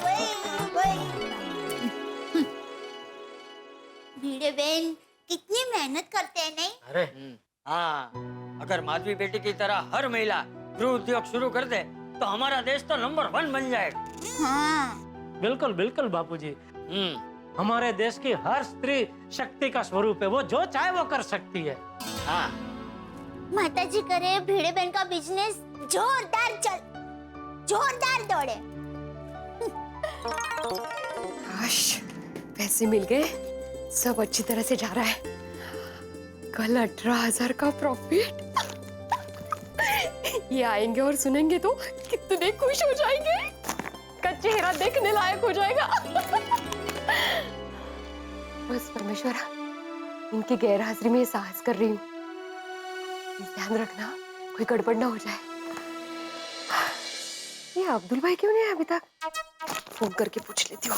भिड़े बहन कितनी मेहनत करते हैं, नहीं? अरे हाँ, अगर माधवी बेटी की तरह हर महिला गृह उद्योग शुरू कर दे तो हमारा देश तो नंबर 1 बन जाएगा। हाँ। बिल्कुल बिल्कुल बापूजी। हमारे देश की हर स्त्री शक्ति का स्वरूप है, वो जो चाहे वो कर सकती है। हाँ। माताजी करे भिड़े बहन का बिजनेस जोरदार दौड़े। पैसे मिल गए, सब अच्छी तरह से जा रहा है। कल 18,000 का प्रॉफिट। ये आएंगे और सुनेंगे तो कितने खुश हो जाएंगे, का चेहरा देखने लायक हो जाएगा। बस परमेश्वर, इनकी गैर हाजिरी में साहस कर रही हूँ, ध्यान रखना कोई गड़बड़ ना हो जाए। ये अब्दुल भाई क्यों नहीं है अभी तक? फोन करके पूछ लेती हूँ।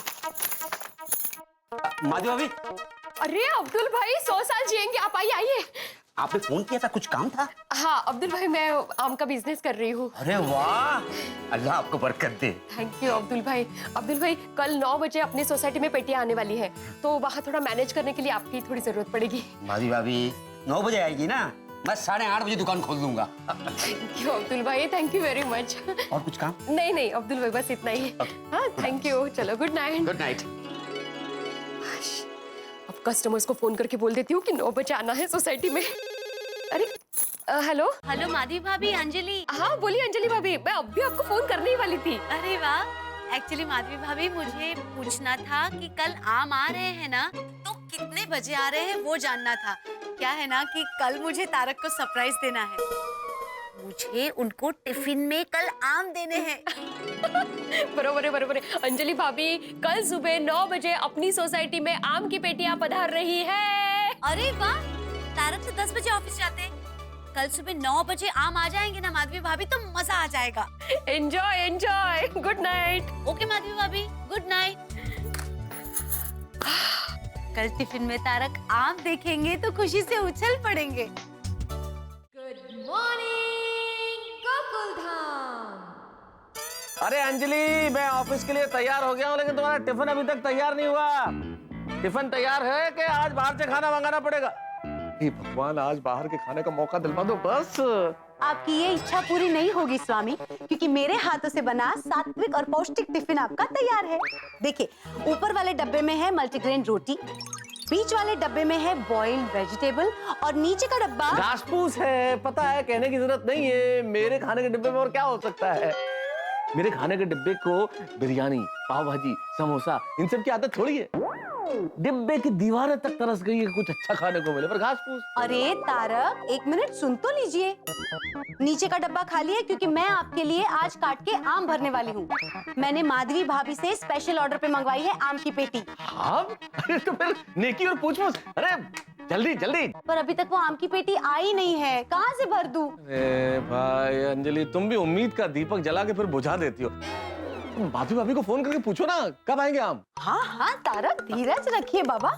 माधवी भाभी, अरे अब्दुल भाई 100 साल जिएंगे आप, आइए। आपने फोन किया था, कुछ काम था? हाँ अब्दुल भाई, मैं आम का बिजनेस कर रही हूँ। अरे वाह, अल्लाह आपको बरकत दे। थैंक यू अब्दुल भाई। अब्दुल भाई, कल 9 बजे अपनी सोसाइटी में पेटियां आने वाली है, तो वहाँ थोड़ा मैनेज करने के लिए आपकी थोड़ी जरूरत पड़ेगी। माधवी भाभी 9 बजे आएगी ना, मैं 8:30 बजे दुकान खोल दूंगा। थैंक यू अब्दुल भाई, थैंक यू वेरी मच। और कुछ काम? नहीं अब्दुल भाई, बस इतना ही। हाँ थैंक यू, चलो गुड नाइट। Good night. अब कस्टमर्स को फोन करके बोल देती हूँ कि 9 बजे आना है सोसाइटी में। अरे हेलो हेलो माधवी भाभी, अंजलि। हाँ बोलिए अंजलि भाभी, मैं अभी आपको फोन करने ही वाली थी। अरे वाह, एक्चुअली माधवी भाभी मुझे पूछना था कि कल आम आ रहे हैं ना, तो कितने बजे आ रहे हैं वो जानना था। क्या है ना कि कल मुझे तारक को सरप्राइज देना है, मुझे उनको टिफिन में कल आम देने हैं। बरोबर है अंजलि भाभी, कल सुबह 9 बजे अपनी सोसाइटी में आम की पेटियां पधार रही है। अरे वाह, तारक तो 10 बजे ऑफिस जाते हैं, कल सुबह 9 बजे आम आ जाएंगे ना माधवी भाभी, तो मजा आ जाएगा। Enjoy. Good night. Okay Madhavi भाभी, गुड नाइट। कल टिफिन में तारक आम देखेंगे तो खुशी से उछल पड़ेंगे। Good morning Gokuldham. अरे अंजलि, मैं ऑफिस के लिए तैयार हो गया हूँ, लेकिन तुम्हारा टिफिन अभी तक तैयार नहीं हुआ। टिफिन तैयार है कि आज बाहर से खाना मंगाना पड़ेगा? हे भगवान, आज बाहर के खाने का मौका दिलवा दो बस। आपकी ये इच्छा पूरी नहीं होगी स्वामी, क्योंकि मेरे हाथों से बना सात्विक और पौष्टिक टिफिन आपका तैयार है। देखिए, ऊपर वाले डब्बे में है मल्टीग्रेन रोटी, बीच वाले डब्बे में है बॉइल्ड वेजिटेबल, और नीचे का डब्बा घास फूस है। पता है, कहने की जरूरत नहीं है। मेरे खाने के डिब्बे में और क्या हो सकता है? मेरे खाने के डिब्बे को बिरयानी, पाव भाजी, समोसा, इन सब की आदत थोड़ी है। डिब्बे की दीवारें तक तरस गई है कुछ अच्छा खाने को मिले, पर घास फूस। अरे तारक, एक मिनट सुन तो लीजिए। नीचे का डब्बा खाली है क्योंकि मैं आपके लिए आज काट के आम भरने वाली हूँ। मैंने माधवी भाभी से स्पेशल ऑर्डर पे मंगवाई है आम की पेटी। आम? अरे तो फिर नेकी और पूछ-पूछ। अरे जल्दी जल्दी। पर अभी तक वो आम की पेटी आई नहीं है, कहाँ से भर दूं? अरे भाई अंजलि, तुम भी उम्मीद का दीपक जला के फिर बुझा देती हो। माधवी भाभी को फोन करके पूछो ना, कब आएंगे आम? हाँ तारक, धीरज रखिए बाबा।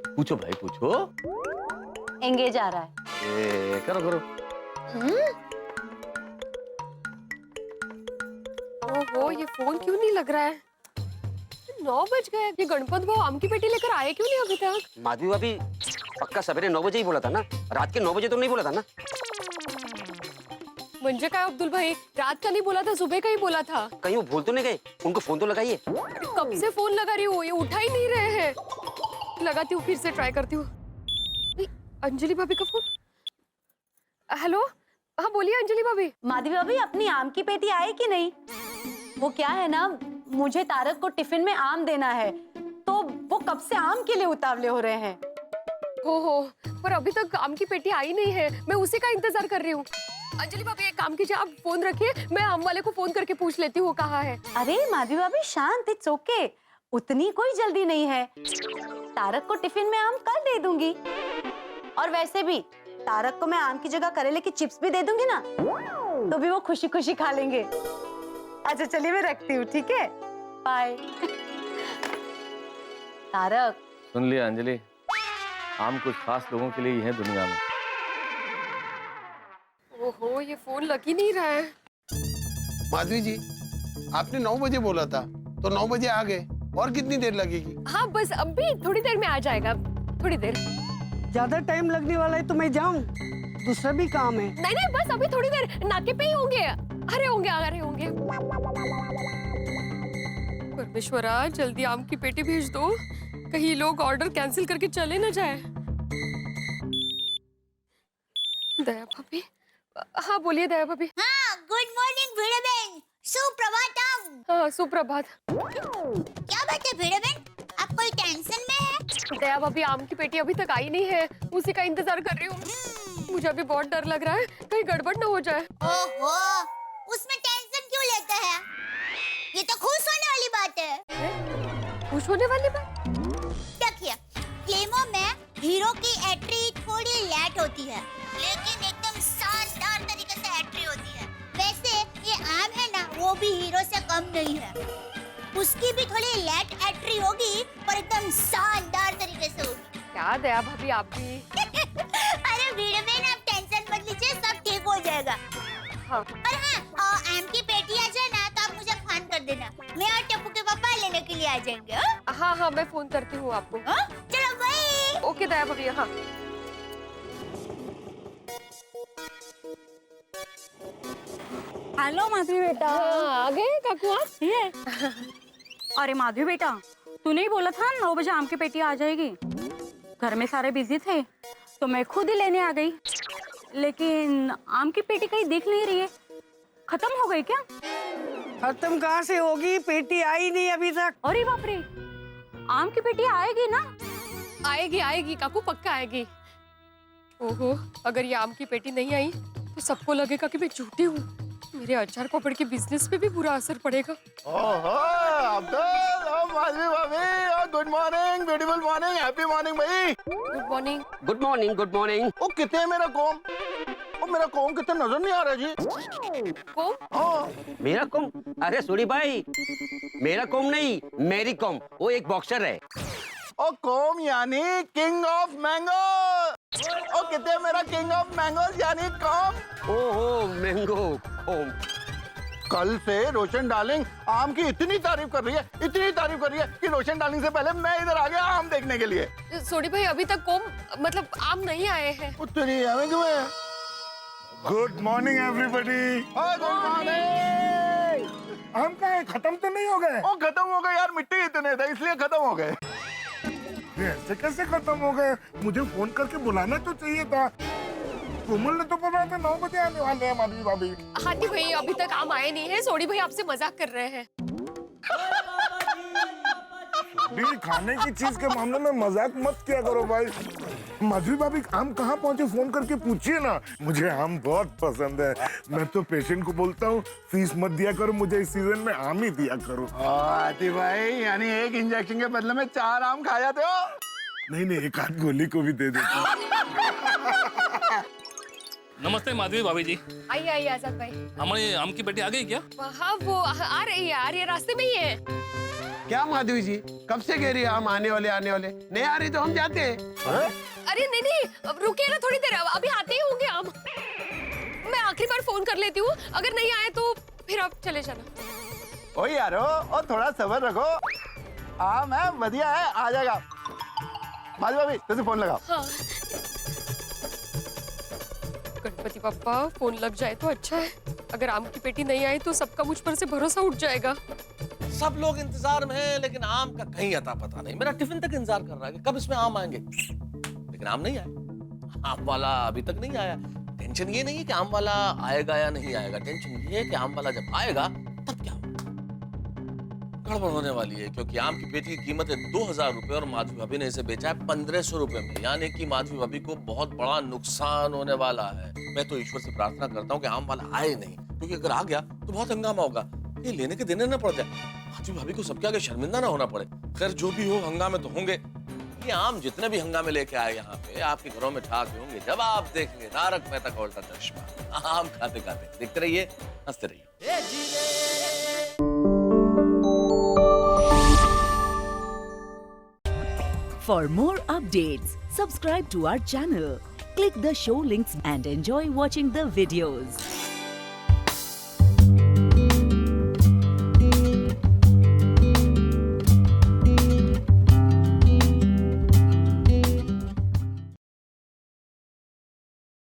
पूछो भाई, पूछो। एंगेज आ रहा है। करो। ओहो, ये फोन क्यों नहीं लग रहा है? 9 बज गए, ये गणपत भाव आम की पेटी लेकर आए क्यों नहीं अभी तक? माधवी भाभी पक्का सवेरे 9 बजे ही बोला था ना, रात के 9 बजे तो नहीं बोला था ना? मुझे क्या अब्दुल भाई, रात का नहीं बोला था, सुबह का ही बोला था। कहीं वो भूल तो नहीं गए? उनको फोन तो लगाइए। कब से फोन लगा रही हूँ, ये उठा ही नहीं रहे हैं। लगाती हूँ, फिर से ट्राई करती हूँ। अंजलि भाभी का फोन। हेलो, हाँ बोलिए अंजलि भाभी। माधवी भाभी, अपनी आम की पेटी आई कि नहीं? वो क्या है ना, मुझे तारक को टिफिन में आम देना है, तो वो कब से आम के लिए उतावले हो रहे हैं। हो, पर अभी तक आम की पेटी आई नहीं है, मैं उसी का इंतजार कर रही हूँ। अंजलि भाभी एक काम कीजिए, आप फोन रखिए, मैं आम वाले को फोन करके पूछ लेती हूँ कहाँ है। अरे माधवी भाभी शांत, इट्स ओके, उतनी कोई जल्दी नहीं है। तारक को टिफिन में आम कल दे दूंगी, और वैसे भी तारक को मैं आम की जगह करेले की चिप्स भी दे दूंगी ना, तो भी वो खुशी खुशी खा लेंगे। अच्छा चलिए मैं रखती हूँ, ठीक है, बाय। तारक, सुन लिया अंजलि, आम कुछ खास लोगों के लिए ही है दुनिया में। ओहो, ये फोन लग ही नहीं रहा है। माधवी जी, आपने 9 बजे बोला था, तो 9 बजे आ गए, और कितनी देर लगेगी? हाँ बस अभी थोड़ी देर में आ जाएगा, थोड़ी देर। ज्यादा टाइम लगने वाला है तो मैं जाऊं, दूसरा भी काम है। नहीं बस अभी थोड़ी देर, नाके पे ही होंगे। अरे होंगे। परमेश्वरा, जल्दी आम की पेटी भेज दो, कहीं लोग ऑर्डर कैंसिल करके चले ना जाए। दया भाभी। हाँ बोलिए दया भाभी। हाँ, गुड मॉर्निंग भिड़े बहन, सुप्रभातम। हाँ सुप्रभात। क्या बात है भिड़े बहन, आप कोई टेंशन में है? दया भाभी, आम की पेटी अभी तक आई नहीं है, उसी का इंतजार कर रही हूँ। मुझे अभी बहुत डर लग रहा है, कहीं गड़बड़ ना हो जाए। ओहो, उसमें टेंशन क्यों लेता है? ये तो खुश होने वाली बात है। खुश होने वाली बात? देखिए, फिल्मों में हीरो की एंट्री थोड़ी लेट होती है, लेकिन एकदम शानदार तरीके से एंट्री होती है। वैसे ये आम है ना, वो भी हीरो से कम नहीं है, उसकी भी थोड़ी लेट एंट्री होगी, पर एकदम शानदार तरीके से होगी। क्या दया भाभी आप भी। अरे वीरबेन आप टेंशन मत लीजिए, सब ठीक हो जाएगा। हाँ। और हाँ, आम की पेटी आ जाए ना तो आप मुझे फोन कर देना, मैं और टप्पू के पापा लेने के लिए आ जाएंगे। हाँ हाँ मैं फोन करती हूँ आपको। चलो भाई। ओके दया भाभी। हाँ हेलो माधवी बेटा। हाँ, आ गए काकू आप? ये अरे माधवी बेटा, तूने ही बोला था 9 बजे आम की पेटी आ जाएगी। घर में सारे बिजी थे तो मैं खुद ही लेने आ गई, लेकिन आम की पेटी कहीं दिख नहीं रही है। खत्म हो गई क्या? खत्म कहाँ से होगी, पेटी आई नहीं अभी तक। अरे बाप रे, आम की पेटी आएगी ना? आएगी आएगी काकू, पक्का आएगी। ओहो, अगर ये आम की पेटी नहीं आई तो सबको लगेगा कि मैं झूठी हूँ। मेरे अचार पापड़ के बिजनेस पे भी बुरा असर पड़ेगा। ओहो अब्दुल, ओ माधवी भाभी, ओ good morning, beautiful morning, happy morning भाई। Good morning. Good morning, good morning. ओ कितने है मेरा कॉम? ओ मेरा कॉम कितना नजर नहीं आ रहा जी। कॉम? हाँ। मेरा कॉम? अरे सूरी भाई, मेरा कॉम नहीं, मेरी कॉम। वो एक बॉक्सर है। ओ कॉम यानी किंग ऑफ मैंगो। ओ कितने मेरा किंग ऑफ मैंगोज यानी कॉम। ओहो मैंगो कॉम। कल से रोशन डार्लिंग आम की इतनी तारीफ कर रही है, इतनी तारीफ कर रही है कि रोशन डार्लिंग से पहले मैं इधर आ गया आम देखने के लिए। सोडी भाई अभी तक कॉम मतलब आम नहीं आए हैं। उत्तरी हमें क्यों है? Good morning everybody. Good morning. आम कहाँ है? खत्म तो नहीं हो गए? ओ खत्म हो गए यार, मिट्टी इतने थे इसलिए खत्म हो गए। ऐसे कैसे खत्म हो गए? मुझे फोन करके बुलाना तो चाहिए था। कोमल ने तो पता था 9 बजे आने वाले हैं माधवी भाभी। हाँ जी भाई, अभी तक आम आए नहीं है। सोडी भाई आपसे मजाक कर रहे हैं। खाने की चीज के मामले में मजाक मत किया करो भाई। माधवी भाभी आम कहाँ पहुँचे फोन करके पूछिए ना। मुझे आम बहुत पसंद है। मैं तो पेशेंट को बोलता हूँ फीस मत दिया करो, मुझे इस सीजन में आम ही दिया करो। आती भाई, यानी एक इंजेक्शन के बदले में 4 आम खा जाते हो? नहीं, एक आध गोली को भी दे देता। नमस्ते माधवी भाभी जी। आइए आइए आजाद भाई। हमारी आम की पेटी आ गई क्या? हाँ वो आ रही है, रास्ते में ही है। क्या माधवी जी, कब से कह रही है हम आने वाले नहीं आ रही तो हम जाते हैं। अरे नहीं, अब रुकिए ना थोड़ी देर, अभी आते ही होंगे आम। मैं आखिरी बार फोन कर लेती हूँ, अगर नहीं आए तो फिर आप चले जाना। ओ यारो, और थोड़ा सब्र रखो, आम है बढ़िया है, आ जाएगा। माधवी भाभी तुझे फोन लगाओ। हाँ। गणपति पापा फोन लग जाए तो अच्छा है, अगर आम की पेटी नहीं आई तो सबका मुझ पर से भरोसा उठ जाएगा। सब लोग इंतजार में हैं, लेकिन आम का कहीं अता पता नहीं। मेरा टिफिन तक इंतजार कर रहा है कि कब इसमें आम आएंगे, लेकिन आम नहीं आया। आम वाला अभी तक नहीं आया। टेंशन ये नहीं है कि आम वाला आएगा या नहीं आएगा, टेंशन ये है कि आम वाला जब आएगा तब क्या होगा। गड़बड़ होने वाली है, क्योंकि आम की पेटी की कीमत है 2000 रुपए और माधवी भाभी ने इसे बेचा है 1500 रुपए में, यानी कि माधवी भाभी को बहुत बड़ा नुकसान होने वाला है। मैं तो ईश्वर से प्रार्थना करता हूँ कि आम वाला आए नहीं, क्योंकि अगर आ गया तो बहुत हंगामा होगा। ये लेने के देने न पड़ जाए, माधवी भाभी को सबके आगे शर्मिंदा ना होना पड़े। खैर जो भी हो, हंगामे तो होंगे। ये आम जितने भी हंगामे लेके आए यहाँ पे, आपके घरों में ठाक होंगे जब आप देखेंगे तारक मेहता का उल्टा चश्मा। आम खाते खाते देखते रहिए, हंसते रहिए। For more updates, subscribe to our channel, click the show links and enjoy watching the videos.